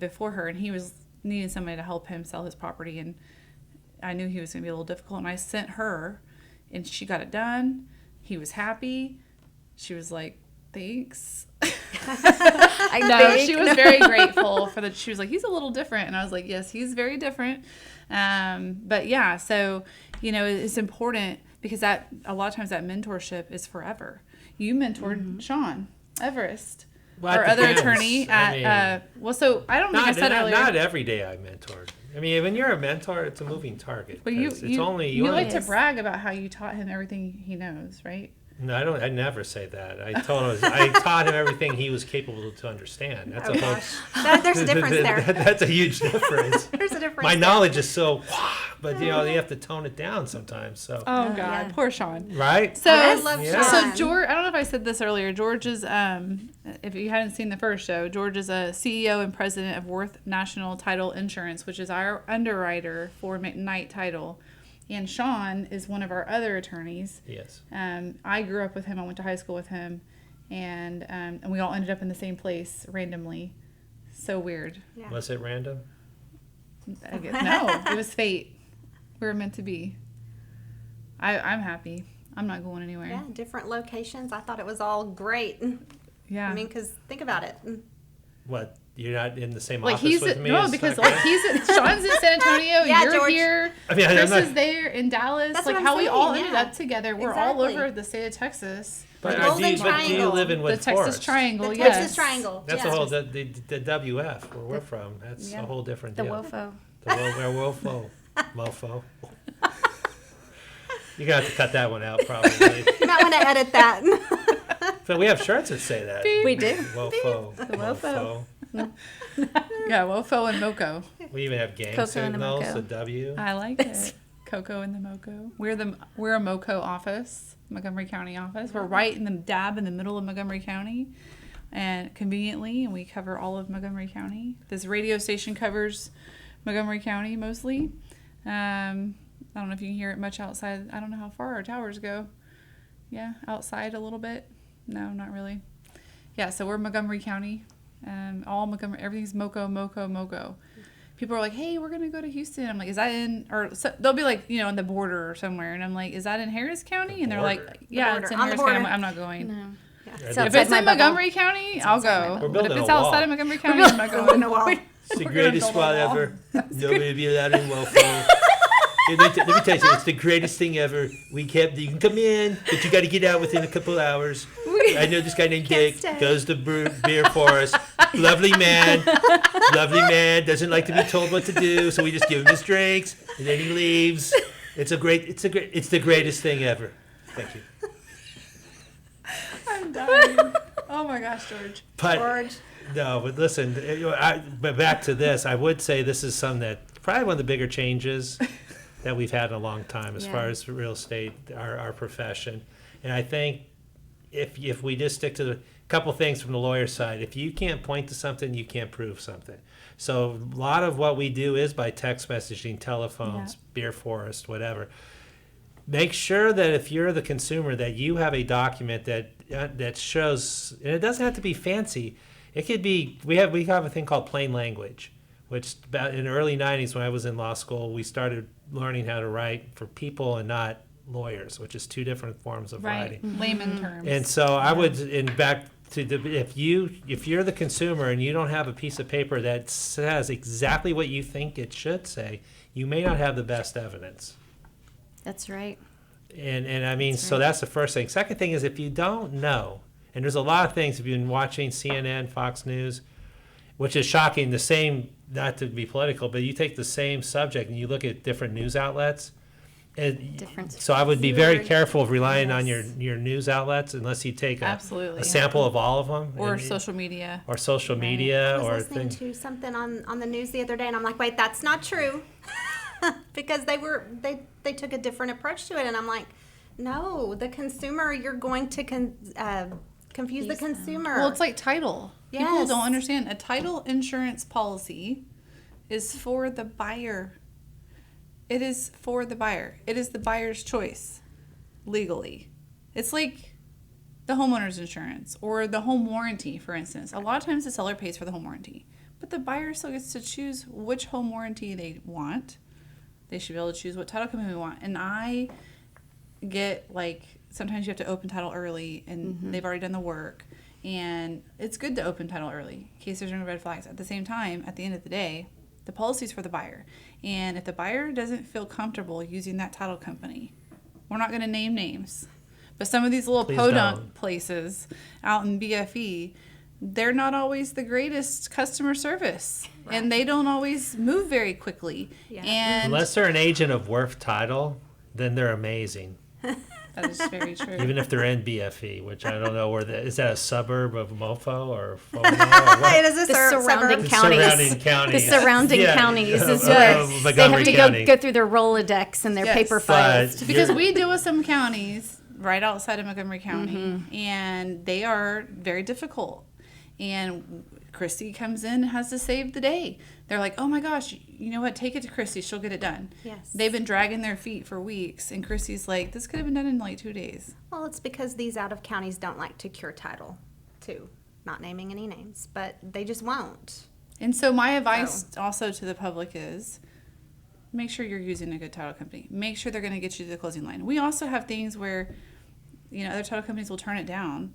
before her. And he was needing somebody to help him sell his property. And I knew he was going to be a little difficult, and I sent her, and she got it done. He was happy. She was like, "Thanks." She was very grateful for that. She was like, "He's a little different," and I was like, "Yes, he's very different." But yeah, so it's important because that a lot of times that mentorship is forever. You mentored Sean Everest, Well, our it other depends. attorney I at mean, so I don't think I said earlier. Not every day I mentored. I mean, when you're a mentor, it's a moving target. But you 'cause it's only you like to Yes. brag about how you taught him everything he knows, right? No, I don't. I never say that. I taught him everything he was capable to understand. That's Oh, a whole. gosh. There's a difference there. That's a huge difference. There's a difference. My there. knowledge is so, but you have to tone it down sometimes. So, Oh God, yeah. poor Sean. right? So I love Yeah. Sean. So George, I don't know if I said this earlier. George is, if you hadn't seen the first show, George is a CEO and president of Worth National Title Insurance, which is our underwriter for McKnight Title. And Sean is one of our other attorneys. Yes. I grew up with him. I went to high school with him, and we all ended up in the same place randomly. So weird. Yeah. Was it random? I guess, no, it was fate. We were meant to be. I'm happy. I'm not going anywhere. Yeah, different locations. I thought it was all great. Yeah. I mean, because think about it. What? You're not in the same Like office he's with me? no, It's because not like good? Sean's in San Antonio, Yeah, you're George. here, I mean, Chris I'm is not- there in Dallas. That's like what how I'm we all saying, ended yeah. up together. We're all Exactly. over the state of Texas. But, The do Golden you, but do you Triangle. live in The Wood Texas Forest? Triangle, The yes. Texas Triangle. That's yeah. a whole the WF where we're from. That's Yeah. a whole different The deal. WOFO. The wofo, mofo. You're gonna have to cut that one out probably. You might want to edit that. But we have shirts that say that. We do. Wofo. The wofo. Yeah, Wofo and Moco. We even have gang Coco and the signals, Moco. the W. I like it. Coco and the Moco. We're a Moco office, Montgomery County office. We're right in the dab in the middle of Montgomery County, and conveniently, and we cover all of Montgomery County. This radio station covers Montgomery County mostly. I don't know if you can hear it much outside. I don't know how far our towers go. Yeah, outside a little bit. No, not really. Yeah, so we're Montgomery County. All Montgomery, everything's MoCo. People are like, hey, we're going to go to Houston. I'm like, is that in, or so, they'll be like, on the border or somewhere. And I'm like, is that in Harris County? And they're like, yeah, it's in On the Harris County. border. I'm not going. No. Yeah. It's If outside it's my in bubble. Montgomery County, I'll go. We're But if building it's a wall. outside of Montgomery County, I'm not going. It's the We're gonna greatest build a spot wall. ever. Nobody will be allowed in Wellflow. Let me tell you, it's the greatest thing ever. You can come in, but you got to get out within a couple hours. I know this guy named Dick, stay. goes to Beer Forest. Lovely man, doesn't like to be told what to do, so we just give him his drinks, and then he leaves. It's the greatest thing ever. Thank you. I'm dying. Oh my gosh, George. But George. no, but listen, but back to this, I would say this is something that probably one of the bigger changes that we've had in a long time as far as real estate, our profession. And I think if we just stick to the couple things from the lawyer side, if you can't point to something, you can't prove something. So a lot of what we do is by text messaging, telephones, Beer Forest, whatever. Make sure that if you're the consumer that you have a document that shows, and it doesn't have to be fancy. It could be, we have a thing called plain language, which about in the early 90s when I was in law school, we started learning how to write for people and not lawyers, which is two different forms of Right. writing. Layman terms. And so I would, and back to if you're the consumer and you don't have a piece of paper that says exactly what you think it should say, you may not have the best evidence. That's right. And I mean, so that's the first thing. Second thing is if you don't know, and there's a lot of things, if you've been watching CNN, Fox News, which is shocking, the same, not to be political, but you take the same subject and you look at different news outlets. And Different so I would be very Very careful of relying on yes. your news outlets unless you take Absolutely. a sample of all of them. Or and- social media. Or social Right. media I was or listening things. to something on the news the other day, and I'm like, wait, that's not true, because they took a different approach to it, and I'm like, no, the consumer, you're going to confuse the consumer. Well, it's like title. People Yes. don't understand. A title insurance policy is for the buyer. It is for the buyer. It is the buyer's choice legally. It's like the homeowner's insurance or the home warranty, for instance. A lot of times the seller pays for the home warranty, but the buyer still gets to choose which home warranty they want. They should be able to choose what title company we want. And I get like, sometimes you have to open title early and they've already done the work. And it's good to open title early in case there's any red flags. At the same time, at the end of the day, the policy is for the buyer. And if the buyer doesn't feel comfortable using that title company, we're not going to name names, but some of these little Please podunk don't. places out in BFE, they're not always the greatest customer service. And they don't always move very quickly. Yeah. And Unless they're an agent of Worth Title, then they're amazing. that is very true. Even if they're in BFE, which I don't know is that a suburb of Mofo or FOMO or what? it is a The suburb. surrounding The counties. surrounding counties. The surrounding Yeah, counties is of where they Montgomery have to County. go through their Rolodex and their Yes. paper But- files. Because You're- we deal with some counties right outside of Montgomery County, and they are very difficult. And Christie comes in and has to save the day. They're like, oh my gosh, you know what? Take it to Christie. She'll get it done. Yes. They've been dragging their feet for weeks, and Christie's like, this could have been done in like 2 days. Well, it's because these out of counties don't like to cure title, too. Not naming any names, but they just won't. And so my advice also to the public is make sure you're using a good title company. Make sure they're going to get you to the closing line. We also have things where, other title companies will turn it down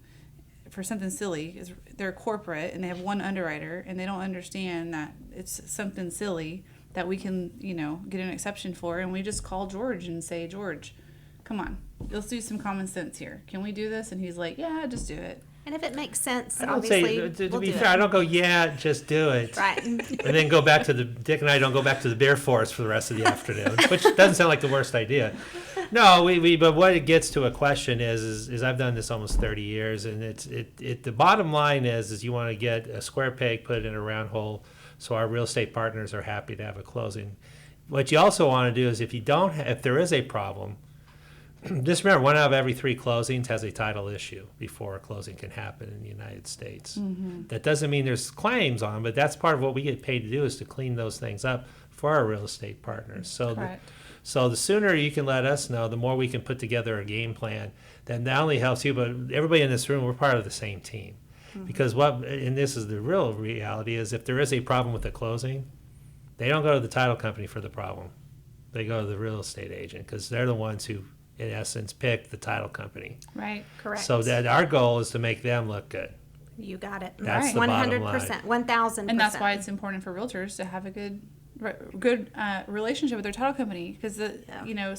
for something silly. Is they're corporate and they have one underwriter and they don't understand that it's something silly that we can, get an exception for. And we just call George and say, George, come on, let's do some common sense here. Can we do this? And he's like, yeah, just do it. And if it makes sense, I don't obviously, say, to we'll be do fair, I it. don't go, yeah, just do it. Right. And then go back to Dick and I don't go back to the Beer Forest for the rest of the afternoon, which doesn't sound like the worst idea. No, but what it gets to a question is I've done this almost 30 years, and the bottom line is you want to get a square peg, put it in a round hole, so our real estate partners are happy to have a closing. What you also want to do is if there is a problem, just remember 1 out of every 3 closings has a title issue before a closing can happen in the United States. That doesn't mean there's claims on, but that's part of what we get paid to do is to clean those things up for our real estate partners. Correct. So the sooner you can let us know, the more we can put together a game plan that not only helps you, but everybody in this room, we're part of the same team. Because and this is the real reality, is if there is a problem with the closing, they don't go to the title company for the problem. They go to the real estate agent because they're the ones who, in essence, pick the title company. Right. Correct. So that our goal is to make them look good. You got it. That's the bottom line. 100%, 1,000%. And that's why it's important for realtors to have a good relationship with their title company, because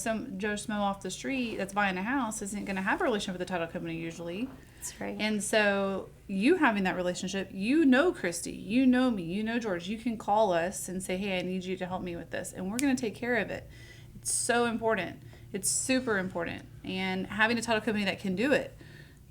some Joe Schmo off the street that's buying a house isn't going to have a relationship with the title company usually. That's right. And so you having that relationship, Christy, you know me, you know George, you can call us and say, hey, I need you to help me with this, and we're going to take care of it. It's so important. It's super important. And having a title company that can do it.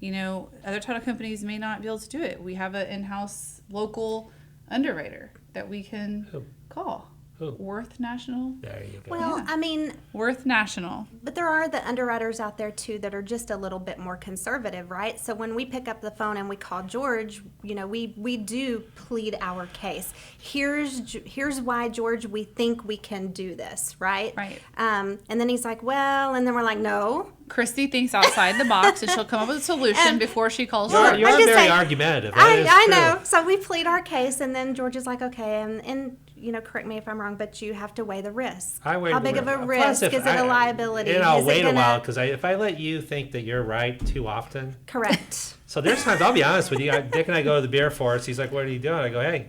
Other title companies may not be able to do it. We have an in-house local underwriter that we can call. Who? Worth National. There you go. Well, Yeah. I mean, Worth National. but there are the underwriters out there too that are just a little bit more conservative, right? So when we pick up the phone and we call George, we do plead our case. Here's why, George, we think we can do this, right? Right. And then he's like, well, and then we're like, no. Christy thinks outside the box, and she'll come up with a solution before she calls You're George. I'm just very saying- argumentative. That is I true. know. So we plead our case, and then George is like, okay, and correct me if I'm wrong, but you have to weigh the risk. I weigh How the big of a Plus, risk? if Is it a liability? And I'll Is it wait a gonna- while because if I let you think that you're right too often. Correct. So there's times, I'll be honest with you, Dick and I go to the beer forest. He's like, what are you doing? I go, hey,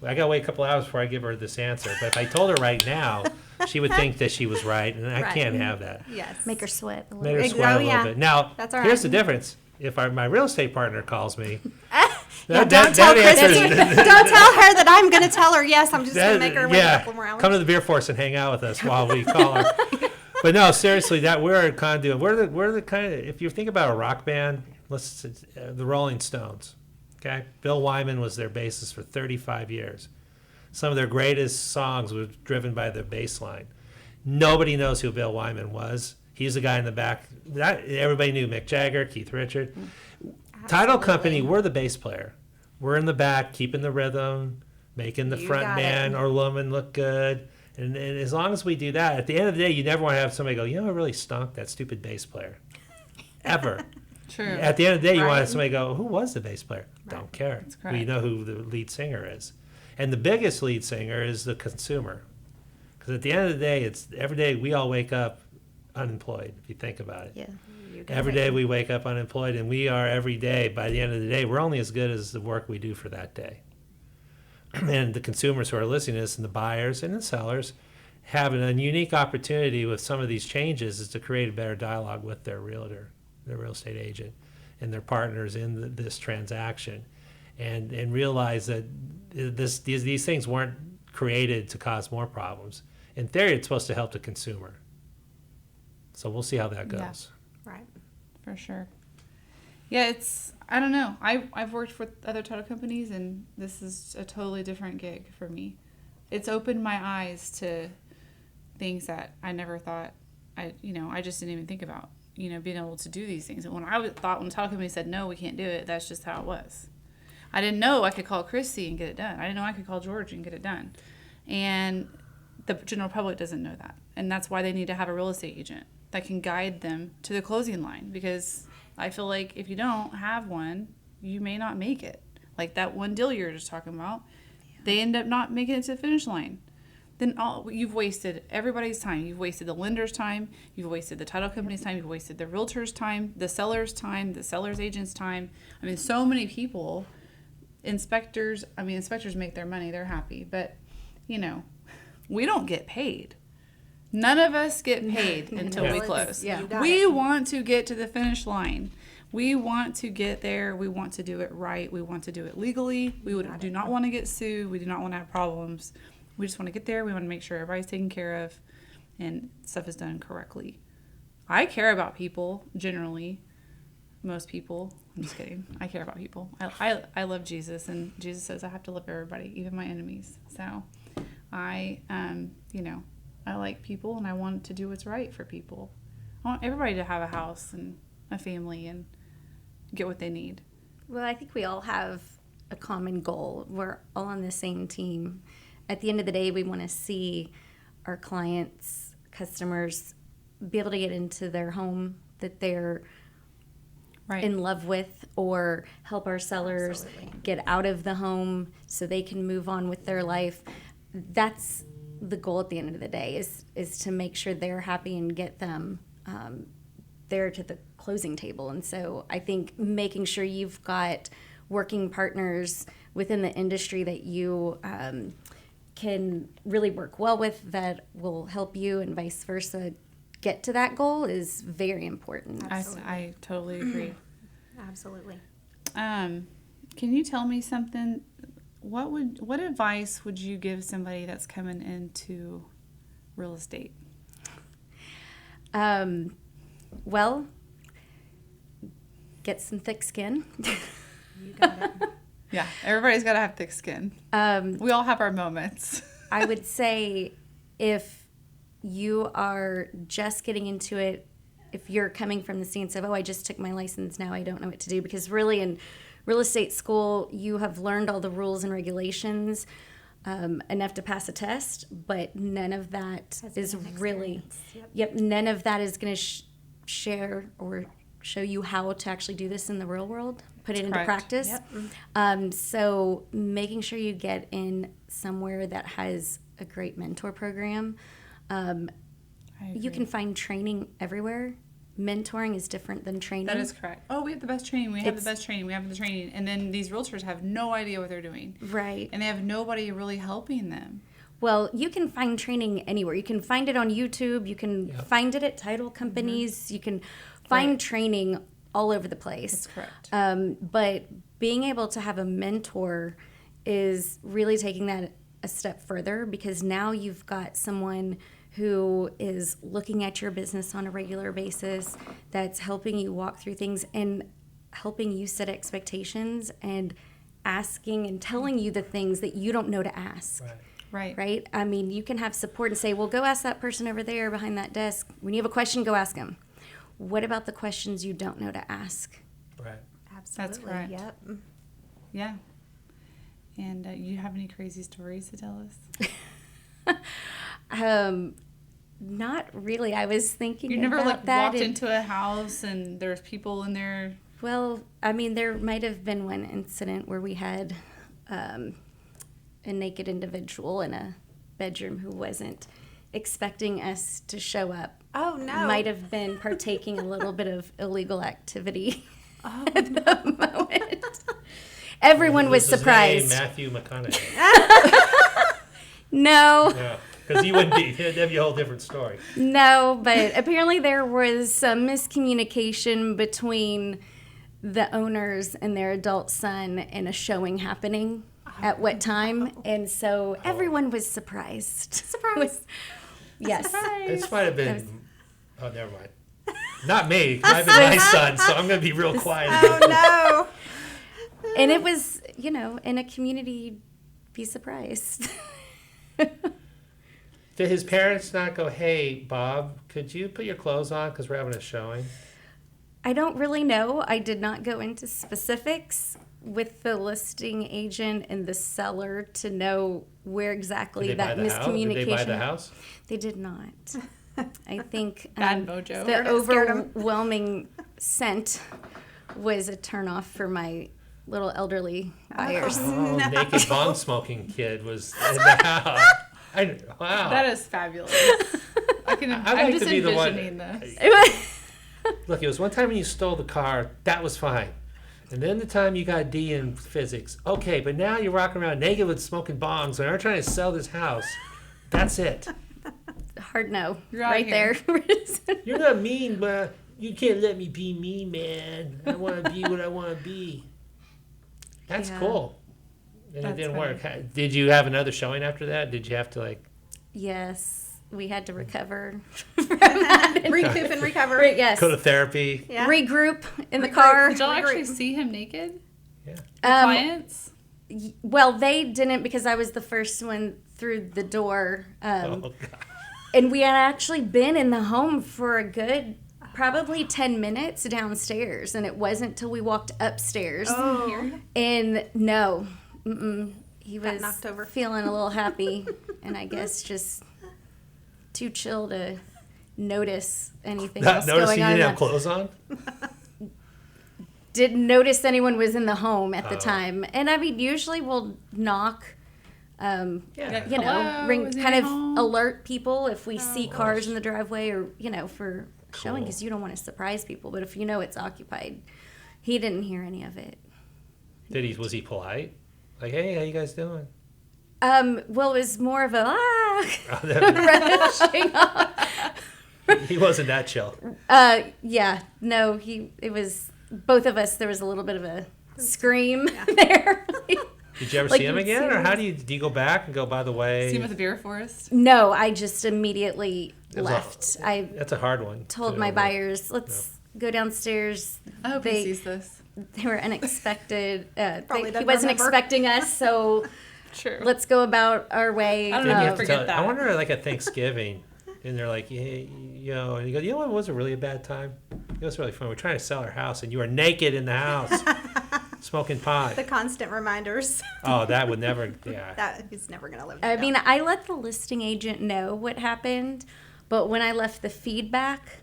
I got to wait a couple hours before I give her this answer. But if I told her right now, she would think that she was right, and I Right. can't have that. Yes. Make her sweat a little Made her bit. sweat a little yeah. bit. Now, That's all here's right. the difference. If my real estate partner calls me, Yeah, that don't tell answer Christy. is- Don't tell her that I'm going to tell her yes. I'm just going to make her wait a yeah, couple more hours. come to the beer forest and hang out with us while we call her. But no, seriously, that we're a conduit. We're the kind of, if you think about a rock band, the Rolling Stones. Okay, Bill Wyman was their bassist for 35 years. Some of their greatest songs were driven by their bass line. Nobody knows who Bill Wyman was. He's the guy in the back. Everybody knew Mick Jagger, Keith Richards. Title company, we're the bass player. We're in the back, keeping the rhythm, making the You front got man it. or woman look good. And as long as we do that, at the end of the day, you never want to have somebody go, who really stunk? That stupid bass player. Ever. True. At the end of the day, you want to Right. have somebody go, who was the bass player? Don't care. That's correct. We know who the lead singer is. And the biggest lead singer is the consumer. Because at the end of the day, it's every day we all wake up unemployed, if you think about it. Yeah. You got Every it. day we wake up unemployed, and we are every day, by the end of the day, we're only as good as the work we do for that day. And the consumers who are listening to this, and the buyers and the sellers, have a unique opportunity with some of these changes is to create a better dialogue with their realtor, their real estate agent, and their partners in this transaction, and realize that these things weren't created to cause more problems. In theory, it's supposed to help the consumer. So we'll see how that Yeah. goes. Right. For sure. Yeah, I don't know. I've worked with other title companies, and this is a totally different gig for me. It's opened my eyes to things that I never thought I just didn't even think about, being able to do these things. And when the title company said, no, we can't do it, that's just how it was. I didn't know I could call Christy and get it done. I didn't know I could call George and get it done. And the general public doesn't know that. And that's why they need to have a real estate agent that can guide them to the closing line, because I feel like if you don't have one, you may not make it. Like that one deal you were just talking about, they end up not making it to the finish line. Then you've wasted everybody's time. You've wasted the lender's time. You've wasted the title company's time. You've wasted the realtor's time, the seller's time, the seller's agent's time. I mean, so many people, inspectors make their money. They're happy. But, we don't get paid. None of us get paid until we Well, close. yeah. You got We it. want to get to the finish line. We want to get there. We want to do it right. We want to do it legally. We do not want to get sued. We do not want to have problems. We just want to get there. We want to make sure everybody's taken care of and stuff is done correctly. I care about people, generally. Most people. I'm just kidding. I care about people. I love Jesus, and Jesus says I have to love everybody, even my enemies. So I like people, and I want to do what's right for people. I want everybody to have a house and a family and get what they need. Well, I think we all have a common goal. We're all on the same team. At the end of the day, we want to see our clients, customers, be able to get into their home that they're Right. in love with, or help our sellers get out of the home so they can move on with their life. That's the goal at the end of the day, is to make sure they're happy and get them there to the closing table. And so I think making sure you've got working partners within the industry that you can really work well with, that will help you, and vice versa, get to that goal is very important. I totally agree. Absolutely. Can you tell me something? What advice would you give somebody that's coming into real estate? Well, get some thick skin. You got it. Yeah, everybody's got to have thick skin. We all have our moments. I would say if you are just getting into it, if you're coming from the stance of, oh, I just took my license, now I don't know what to do, because really in real estate school, you have learned all the rules and regulations enough to pass a test, but none of that is really, none of that is going to share or show you how to actually do this in the real world, put it into Correct. practice. Yep. So making sure you get in somewhere that has a great mentor program. You can find training everywhere. Mentoring is different than training. That is correct. Oh, we have the best training. We have the It's- best training. We have the training. And then these realtors have no idea what they're doing. Right. And they have nobody really helping them. Well, you can find training anywhere. You can find it on YouTube. You can find it at title companies. You can find Right. training all over the place. That's correct. But being able to have a mentor is really taking that a step further, because now you've got someone who is looking at your business on a regular basis, that's helping you walk through things and helping you set expectations and asking and telling you the things that you don't know to ask. Right. Right? I mean, you can have support and say, well, go ask that person over there behind that desk. When you have a question, go ask them. What about the questions you don't know to ask? Right. Absolutely. correct. Yep. Yeah. And you have any crazy stories to tell us? Not really. I was thinking You never about that. walked into a house and there's people in there. Well, I mean, there might have been one incident where we had a naked individual in a bedroom who wasn't expecting us to show up. Oh, no. Might have been partaking a little bit of illegal activity Oh, at the moment. Everyone was His name, surprised. Matthew McConaughey. No. Yeah, because he wouldn't be. That'd be a whole different story. No, but apparently there was some miscommunication between the owners and their adult son and a showing happening at what time. And so everyone was surprised. Surprise. Yes. This might have been. Oh, never mind. Not me. It might have been my son, so I'm going to be real quiet. Oh, no. And it was, you know, in a community, be surprised. Did his parents not go, hey, Bob, could you put your clothes on because we're having a showing? I don't really know. I did not go into specifics with the listing agent and the seller to know where exactly Did they buy that the house? miscommunication. Did they buy the house? They did not. I think Bad mojo. the Scared 'em. overwhelming scent was a turnoff for my little elderly buyers. Oh, naked bong smoking kid was in the house. Wow. That is fabulous. I'm like just to be the one- envisioning this. Look, it was one time when you stole the car. That was fine. And then the time you got D in physics. Okay, but now you're rocking around naked with smoking bongs and are trying to sell this house. That's it. Hard no, You're out right here. there. You're not mean, but you can't let me be me, man. I want to be what I want to be. That's Yeah. cool. And That's it didn't funny. work. Did you have another showing after that? Did you have to like? Yes, we had to recover. Recoup and recover. Yes, Go to therapy. Yeah. regroup in the Regroup. car. Did y'all Regroup. actually see him naked? Yeah. Clients? Well, they didn't, because I was the first one through the door. Oh, God. And we had actually been in the home for a good probably 10 minutes downstairs. And it wasn't till we walked upstairs. Oh. And no, he Got was knocked over. feeling a little happy. And I guess just too chill to notice anything Not else notice going you on. didn't have clothes on? didn't notice anyone was in the home at the time. And I mean, usually we'll knock, Yeah. you know, Hello, ring, is kind of anyone home? alert people if we see cars in the driveway or, you know, for showing, Cool. because you don't want to surprise people. But if you know it's occupied, he didn't hear any of it. Was he polite? Like, hey, how you guys doing? Well, it was more of a Oh, that- rushing off. he wasn't that chill. Yeah, no, it was both of us. There was a little bit of a scream there. Did you ever Like see him you'd again, see or him. how do you go back and go, by the way? See him at the beer forest. No, I just immediately It was left. I That's a hard one. told to- my buyers, let's go downstairs. I hope he sees this. They were unexpected. Probably He doesn't wasn't remember. expecting us, so True. let's go about our way. I don't Did know you if have to forget that. I wonder, like at Thanksgiving, and they're like, hey, you know, and you go, you know what was a really a bad time? It was really fun. We're trying to sell our house, and you were naked in the house, smoking pot. The constant reminders. Oh, that would never. Yeah. That he's never gonna live. I that mean, down. I let the listing agent know what happened, but when I left the feedback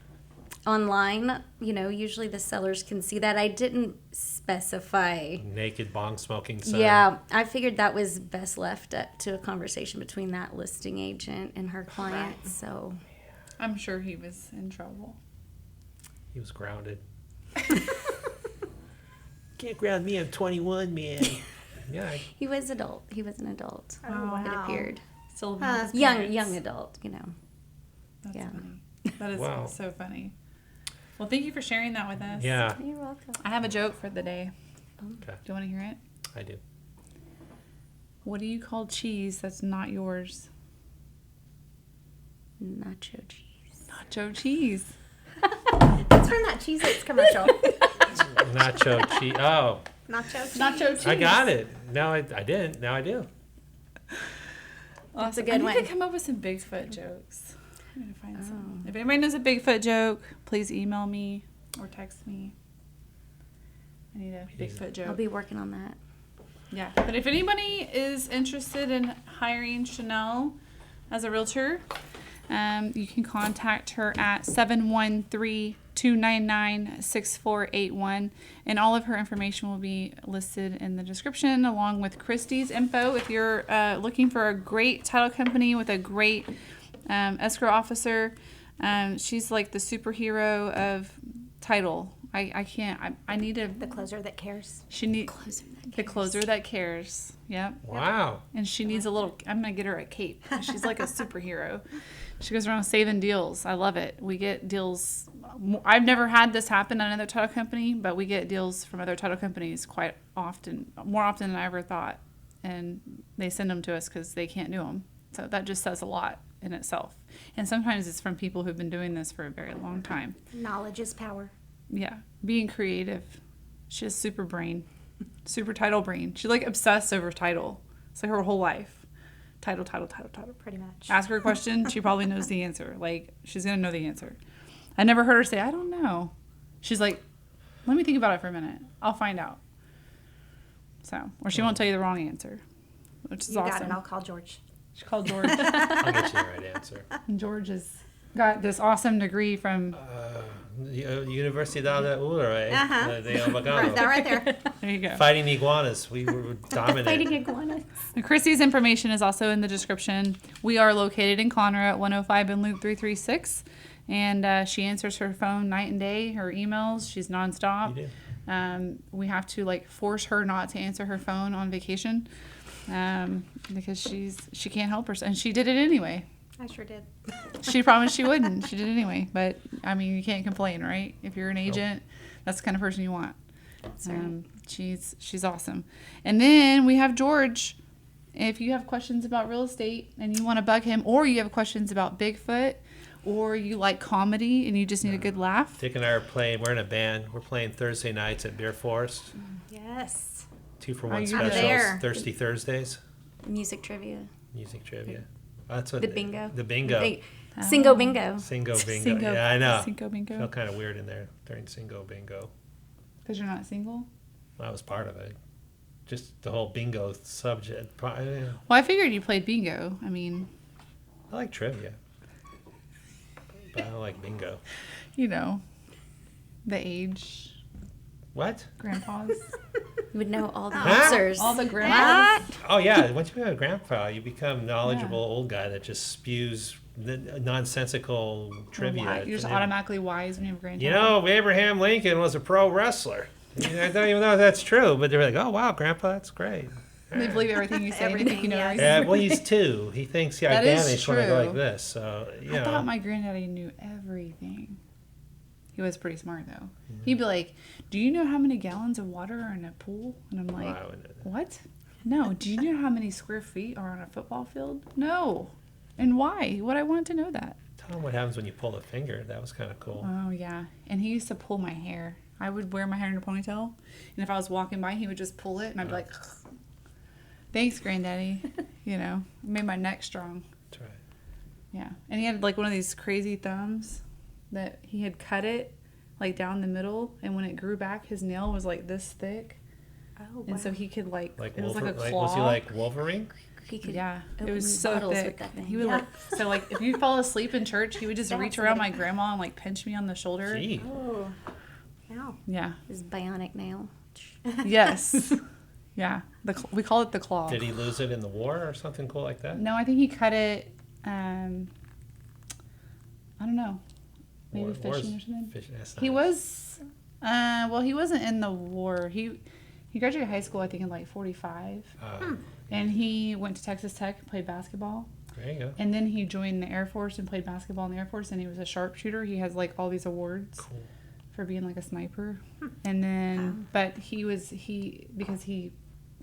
online, you know, usually the sellers can see that. I didn't specify. Naked bong smoking son. Yeah, I figured that was best left up to a conversation between that listing agent and her client. So I'm sure he was in trouble. He was grounded. Can't ground me. I'm 21, man. Yeah. he was adult. He was an adult. Oh, wow. It appeared Still living Huh. with his young parents. adult. You know. That's Yeah. funny. That is Wow. so funny. Well, thank you for sharing that with us. Yeah. You're welcome. I have a joke for the day. Okay. Do you want to hear it? I do. What do you call cheese that's not yours? Nacho cheese. Nacho cheese. That's from that Cheez-Its commercial. Nacho cheese. Oh, Nacho cheese. Nacho cheese. I got it. No, I didn't. Now I do. That's a I good need one. to come up with some Bigfoot jokes. I'm gonna find some. If anybody knows a Bigfoot joke, please email me or text me. I need a Bigfoot joke. I'll be working on that. Yeah, but if anybody is interested in hiring Chanel as a realtor, you can contact her at 713-299-6481, and all of her information will be listed in the description along with Christie's info. If you're looking for a great title company with a great escrow officer, she's like the superhero of title. I can't. I need a. The closer that cares. She need the closer that cares. Yep. Wow. And she needs a little. I'm gonna get her a cape. She's like a superhero. She goes around saving deals. I love it. We get deals. I've never had this happen at another title company, but we get deals from other title companies quite often, more often than I ever thought. And they send them to us because they can't do them. So that just says a lot in itself. And sometimes it's from people who've been doing this for a very long time. Knowledge is power. Yeah, being creative. She has super brain, super title brain. She like obsessed over title. It's like her whole life. Title. Pretty much. Ask her a question, she probably knows the answer. Like she's gonna know the answer. I never heard her say, "I don't know." She's like, "Let me think about it for a minute. I'll find out." So, or she won't tell you the wrong answer, which is You got awesome. it. I'll call George. She called George. I'll get you the right answer. And George has got this awesome degree from. Universidad de Uruguay de Right, Abogado. that right there. There you go. Fighting iguanas. We were dominant. Fighting iguanas. And Christie's information is also in the description. We are located in Conroe at 105 and Loop 336. And she answers her phone night and day, her emails. She's nonstop. You We have to like force her not to answer her phone on vacation because she can't help herself. And she did it anyway. I sure did. She promised she wouldn't. She did it anyway. But I mean, you can't complain, right? If you're an agent, that's the kind of person you want. That's right. She's awesome. And then we have George. If you have questions about real estate and you want to bug him, or you have questions about Bigfoot, or you like comedy and you just need a good laugh, Dick and I are playing. We're in a band. We're playing Thursday nights at Beer Forest. Yes. 2-for-1 you specials. there? Thirsty Thursdays. Music trivia. Music trivia. That's what The bingo. The bingo. Singo bingo. Singo bingo. Singo, Yeah, I know. Cinco bingo. Felt kind of weird in there during Singo bingo. Because you're not single. That was part of it. Just the whole bingo subject. I Well, I figured you played bingo. I mean, like trivia, but I don't like bingo. you know, the age. What? Grandpas. You would know all the Huh? answers. All the grandpas. Oh yeah, once you become a grandpa, you become knowledgeable old guy that just spews nonsensical trivia. You're just automatically wise when you have grandchildren. You know, Abraham Lincoln was a pro wrestler. I don't even know if that's true, but they're like, oh wow, Grandpa, that's great. They believe everything you say. Everything, They think you know yes. everything. Yeah, well, he's 2. He thinks the That is advantage when I go true. like this. So, you I know. thought my granddaddy knew everything. He was pretty smart though. He'd be like, "Do you know how many gallons of water are in a pool?" And I'm like, Wow, I wouldn't know that. "What? No. Do you know how many square feet are on a football field? No. And why? Would I want to know that?" Tell him what happens when you pull a finger. That was kind of cool. Oh yeah. And he used to pull my hair. I would wear my hair in a ponytail, and if I was walking by, he would just pull it, and I'd be like, "Thanks, Granddaddy." You know, it made my neck strong. That's right. Yeah. And he had like one of these crazy thumbs that he had cut it like down the middle, and when it grew back, his nail was like this thick, Oh, and so he could like Like it was like a claw. was he like Wolverine? He could Yeah, it open was so bottles with thick. that thing. He would Yeah. like so like if you fell asleep in church, he would just That's reach around my amazing. grandma and like pinch me on the shoulder. Gee. Oh. Wow. Yeah. His bionic nail. Yes. Yeah. We call it the claw. Did he lose it in the war or something cool like that? No, I think he cut it. I don't know. Maybe War- wars- fishing or something. Fishing, that's He nice. was. Well, he wasn't in the war. He graduated high school, I think, in like 45, and he went to Texas Tech and played basketball. There you go. And then he joined the Air Force and played basketball in the Air Force, and he was a sharpshooter. He has like all these awards Cool. for being like a sniper. And then, but because he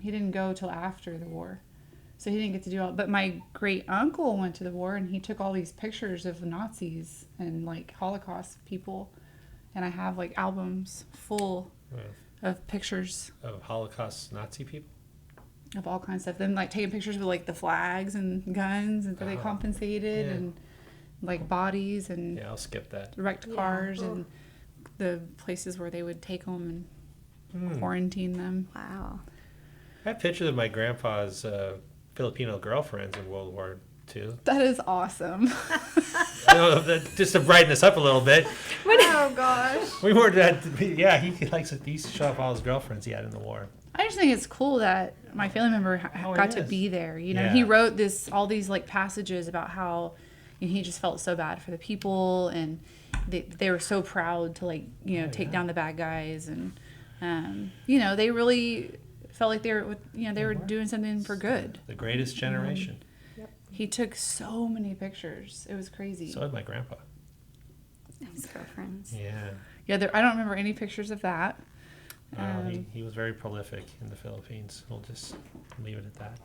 didn't go till after the war, so he didn't get to do all. But my great uncle went to the war, and he took all these pictures of the Nazis and like Holocaust people, and I have like albums full Wow. of pictures Of Holocaust Nazi people? of all kinds of stuff. Then like taking pictures with like the flags and guns and that they compensated yeah. and like bodies and Yeah, I'll skip that. wrecked Yeah. cars and the places where they would take them and quarantine them. Wow. I have pictures of my grandpa's Filipino girlfriends in World War II. That is awesome. I don't know, just to brighten this up a little bit. Oh gosh. We weren't that. Yeah, he likes it. He used to show off all his girlfriends he had in the war. I just think it's cool that my family member Oh, it got to is. be there. You know, Yeah. he wrote all these like passages about how he just felt so bad for the people, and they were so proud to like take down the bad guys, and they really felt like they were doing something for good. The greatest generation. He took so many pictures. It was crazy. So did my grandpa. His girlfriends. Yeah. Yeah, I don't remember any pictures of that. He was very prolific in the Philippines. We'll just leave it at that.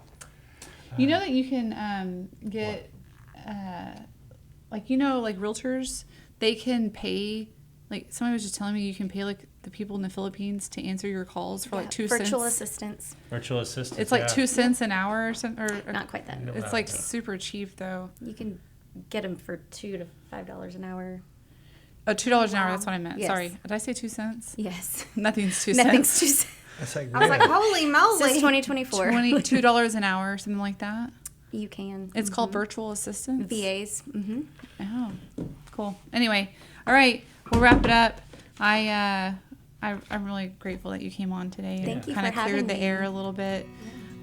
You know that you can get, like realtors, they can pay, like somebody was just telling me you can pay like the people in the Philippines to answer your calls for like 2 Virtual cents. assistants. Virtual assistants. It's like yeah. 2 cents an hour or something. Or Not quite that. No. it's like super cheap though. You can get them for $2 to $5 an hour. Oh, $2 an hour. That's what I meant. Yes. Sorry, did I say 2 cents? Yes. Nothing's 2 Nothing's cents. too cents. That's like, I was like, holy moly. Since 2024. $2 an hour, something like that. You can. It's called virtual assistants. VAs. Mm-hmm. Oh, cool. Anyway, all right, we'll wrap it up. I'm really grateful that you came on today Thank and you kind of for cleared having the me. air a little bit.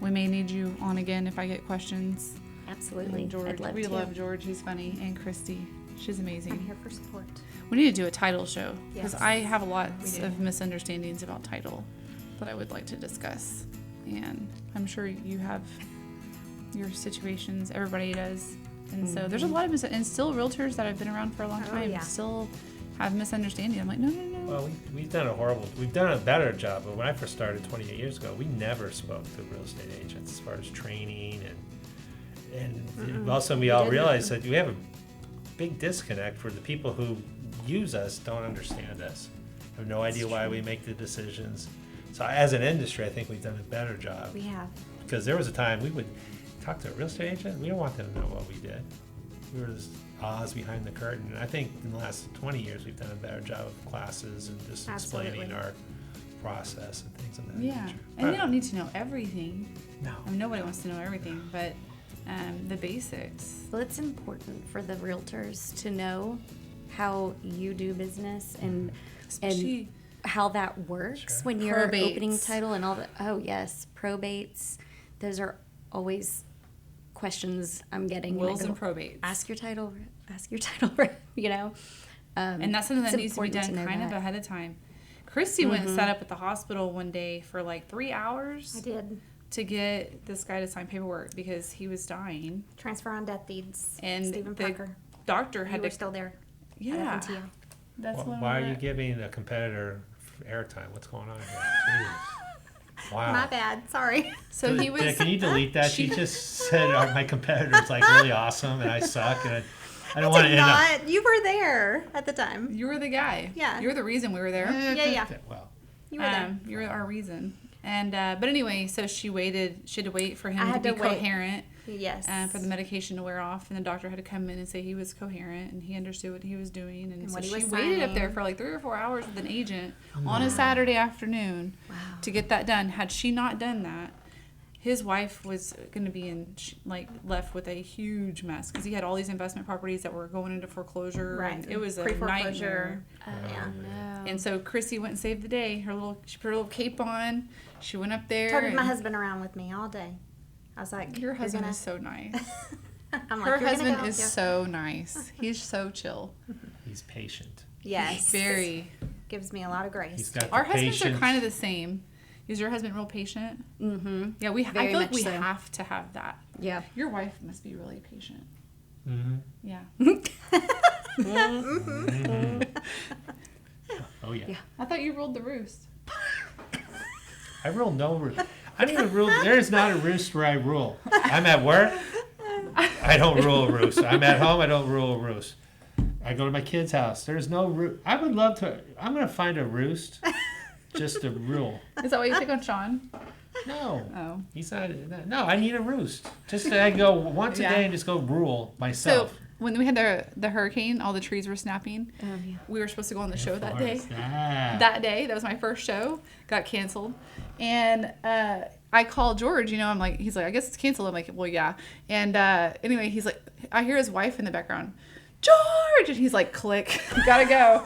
We may need you on again if I get questions. Absolutely. And George, I'd love we to. love George. He's funny, and Christy, she's I'm amazing. here for support. We need to do a title show because Yes. I have lots We do. of misunderstandings about title that I would like to discuss, and I'm sure you have your situations. Everybody does, and so there's a lot of and still realtors that have been around for a long Oh, time yeah. still have misunderstanding. I'm like, no. well, we've done a better job. But when I first started 28 years ago, we never spoke to real estate agents as far as training and also we all didn't. realized that we have a big disconnect for the people who use us don't understand us. Have no idea why we make the decisions. So as an industry, I think we've done a better job. We have. Because there was a time we would talk to a real estate agent. We don't want them to know what we did. We were just Oz behind the curtain. And I think in the last 20 years, we've done a better job of classes and just explaining Absolutely. our process and things of that Yeah, nature. and you don't need to know everything. No. I mean, nobody wants to know everything, but the basics. Well, it's important for the realtors to know how you do business and Especially how that works when you're opening title and all the, oh yes, probates. Those are always questions I'm getting. Wills and probates. Ask your title, you know. And that's something that it's needs to be done important to know kind of that. ahead of time. Christy went and sat up at the hospital one day for like 3 hours I did. to get this guy to sign paperwork because he was dying. Transfer on death deeds. And Stephen the Parker. doctor You had were to. still there. Yeah. At FNTO. That's when Why are we you were- giving a competitor airtime? What's going on here? Jeez. Wow. My bad. Sorry. So he was. Can you delete that? She just said my competitor's like really awesome and I suck and I don't want to Did end up. not. You were there at the time. You were the guy. Yeah. You were the reason we were there. Yeah. Well, You were there. You were our reason. And but anyway, so she waited. She had to wait for him I to had be to wait. coherent. Yes. For the medication to wear off, and the doctor had to come in and say he was coherent and he understood what he was doing. And so what he she was waited up there signing. for like 3 or 4 hours with an agent on a Saturday afternoon to get that done. Had she not done that, his wife was going to be left with a huge mess because he had all these investment properties that were going into foreclosure. Right. And it was a Pre-foreclosure. nightmare. Yeah. No. And so Chrissy went and saved the day. She put her little cape on. She went up there. Toted my and- husband around with me all day. I was like, Your "You're husband gonna-" is so nice. I'm like, Her "You're gonna husband go." is Yeah. so nice. He's so chill. he's patient. Yes. Very. Gives me a lot of grace. He's got Our the husbands patience. are kind of the same. Is your husband real patient? Mm-hmm. Yeah, I Very feel like much we so. have to have that. Yeah. Your wife must be really patient. Mm-hmm. Yeah. Oh yeah. Yeah. I thought you ruled the roost. I rule no roost. I don't even rule. There is not a roost where I rule. I'm at work. I don't rule a roost. I'm at home. I don't rule a roost. I go to my kid's house. There's no roost. I would love to. I'm gonna find a roost, just to rule. Is that why you pick on Sean? No, Oh. he's not. No, I need a roost. Just that I go once a Yeah. day and just go rule So myself. when we had the hurricane, all the trees were snapping. Oh, yeah. We were supposed to go on the show that day. Ah. That day, that was my first show, got canceled. And I called George, I'm like, he's like, I guess it's canceled. I'm like, well, yeah. And anyway, he's like, I hear his wife in the background, George! And he's like, click, gotta go.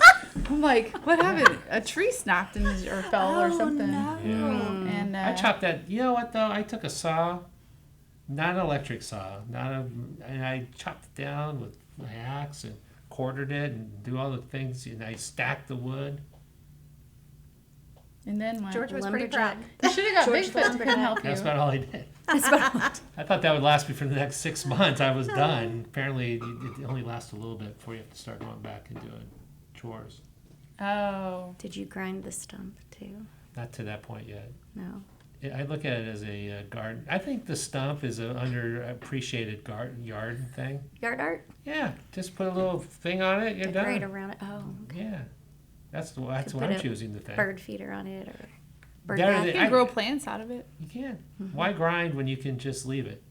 I'm like, what happened? A tree snapped or fell or something. Yeah. And I chopped that. You know what though? I took a saw, not an electric saw, and I chopped it down with my axe and quartered it and do all the things. And I stacked the wood. And then what? George was pretty proud. You should have got George Bigfoot to the come help you. That's about all I did. I thought that would last me for the next 6 months. I was done. Apparently, it only lasts a little bit before you have to start going back and doing chores. Oh. Did you grind the stump too? Not to that point yet. No. I look at it as a garden. I think the stump is an underappreciated yard thing. Yard art? Yeah, just put a little thing on it. You're Decorate done. around it. Oh, okay. Yeah, that's Could what put I'm a choosing to think. Bird feeder on it or bird There bath. it You can grow plants out of it. You can. Why grind when you can just leave it?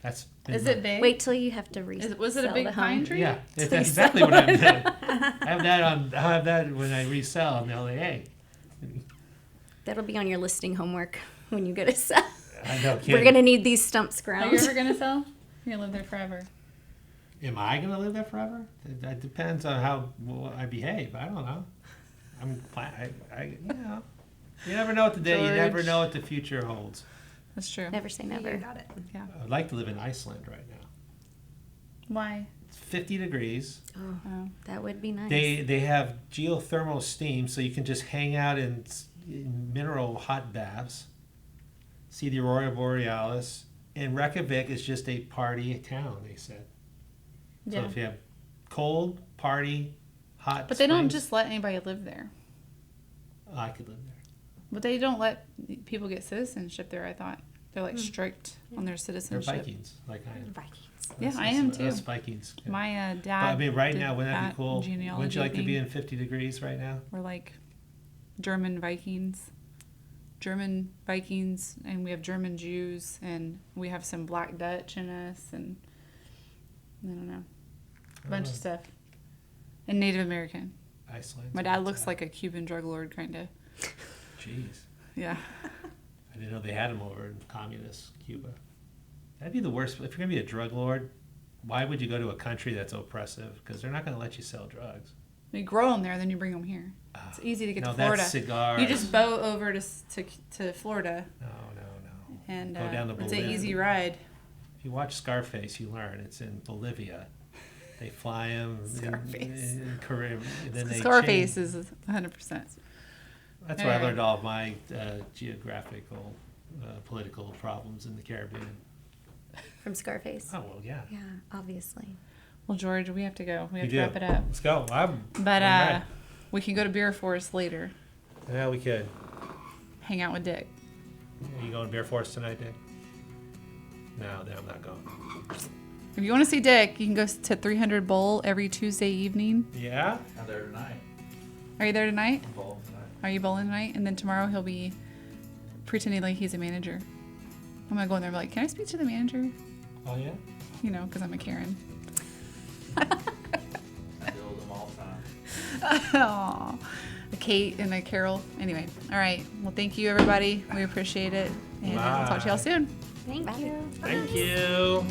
That's. Is it big? Wait till you have to resell Was it a big the pine home. tree? Yeah, that's exactly what I'm doing. I have that when I resell in LAA. That'll be on your listing homework when you go to sell. I know. We're gonna need these stumps Are you ground. ever gonna sell? You're gonna live there forever. Am I gonna live there forever? That depends on how well I behave. I don't know. You never know what the day. You never George. know what the future holds. That's true. Never say You never. got it. Yeah. I'd like to live in Iceland right now. Why? It's 50 degrees. Oh. That would be nice. They have geothermal steam, so you can just hang out in mineral hot baths, see the aurora borealis, and Reykjavik is just a party town. They said. So Yeah. if you have cold party, hot. But they don't springs, just let anybody live there. I could live there. But they don't let people get citizenship there, I thought. They're like strict on their They're citizenship. Vikings, like I am. Vikings. Yeah, I am too. Us Vikings. Yeah. My But dad. I mean, right did now, wouldn't that be cool? genealogy Wouldn't you like to be thing. in 50 degrees right now? We're like German Vikings. German Vikings, and we have German Jews, and we have some Black Dutch in us, and I don't know. A bunch of stuff. And Native American. Iceland. My dad looks like a Cuban drug lord, kind of. Jeez. Yeah. I didn't know they had them over in communist Cuba. That'd be the worst. If you're going to be a drug lord, why would you go to a country that's oppressive? Because they're not going to let you sell drugs. You grow them there, then you bring them here. It's easy to get No, to Florida. that's cigars. You just boat over to Florida, No. and Go down to it's an Bolivia. easy ride. If you watch Scarface, you learn. It's in Bolivia. They fly them Scarface. in Caribbean. Then they Scarface change. is 100%. That's where I learned all of my geographical, political problems in the Caribbean. From Scarface. Oh, well, yeah. Yeah, obviously. Well, George, we have to go. We have We to do. wrap it up. Let's go. But I'm ready. we can go to Beer Forest later. Yeah, we could. Hang out with Dick. Are you going to Beer Forest tonight, Dick? No, then I'm not going. If you want to see Dick, you can go to 300 Bowl every Tuesday evening. Yeah? I'm there tonight. Are you there tonight? I'm bowling tonight. Are you bowling tonight? And then tomorrow he'll be pretending like he's a manager. I'm gonna go in there and be like, "Can I speak to the manager?" Oh, yeah? You know, because I'm a Karen. I deal with them all the time. Aw. A Kate and a Carol. Anyway, all right. Well, thank you, everybody. We appreciate it. And we'll talk to y'all soon. Thank you. Thank you.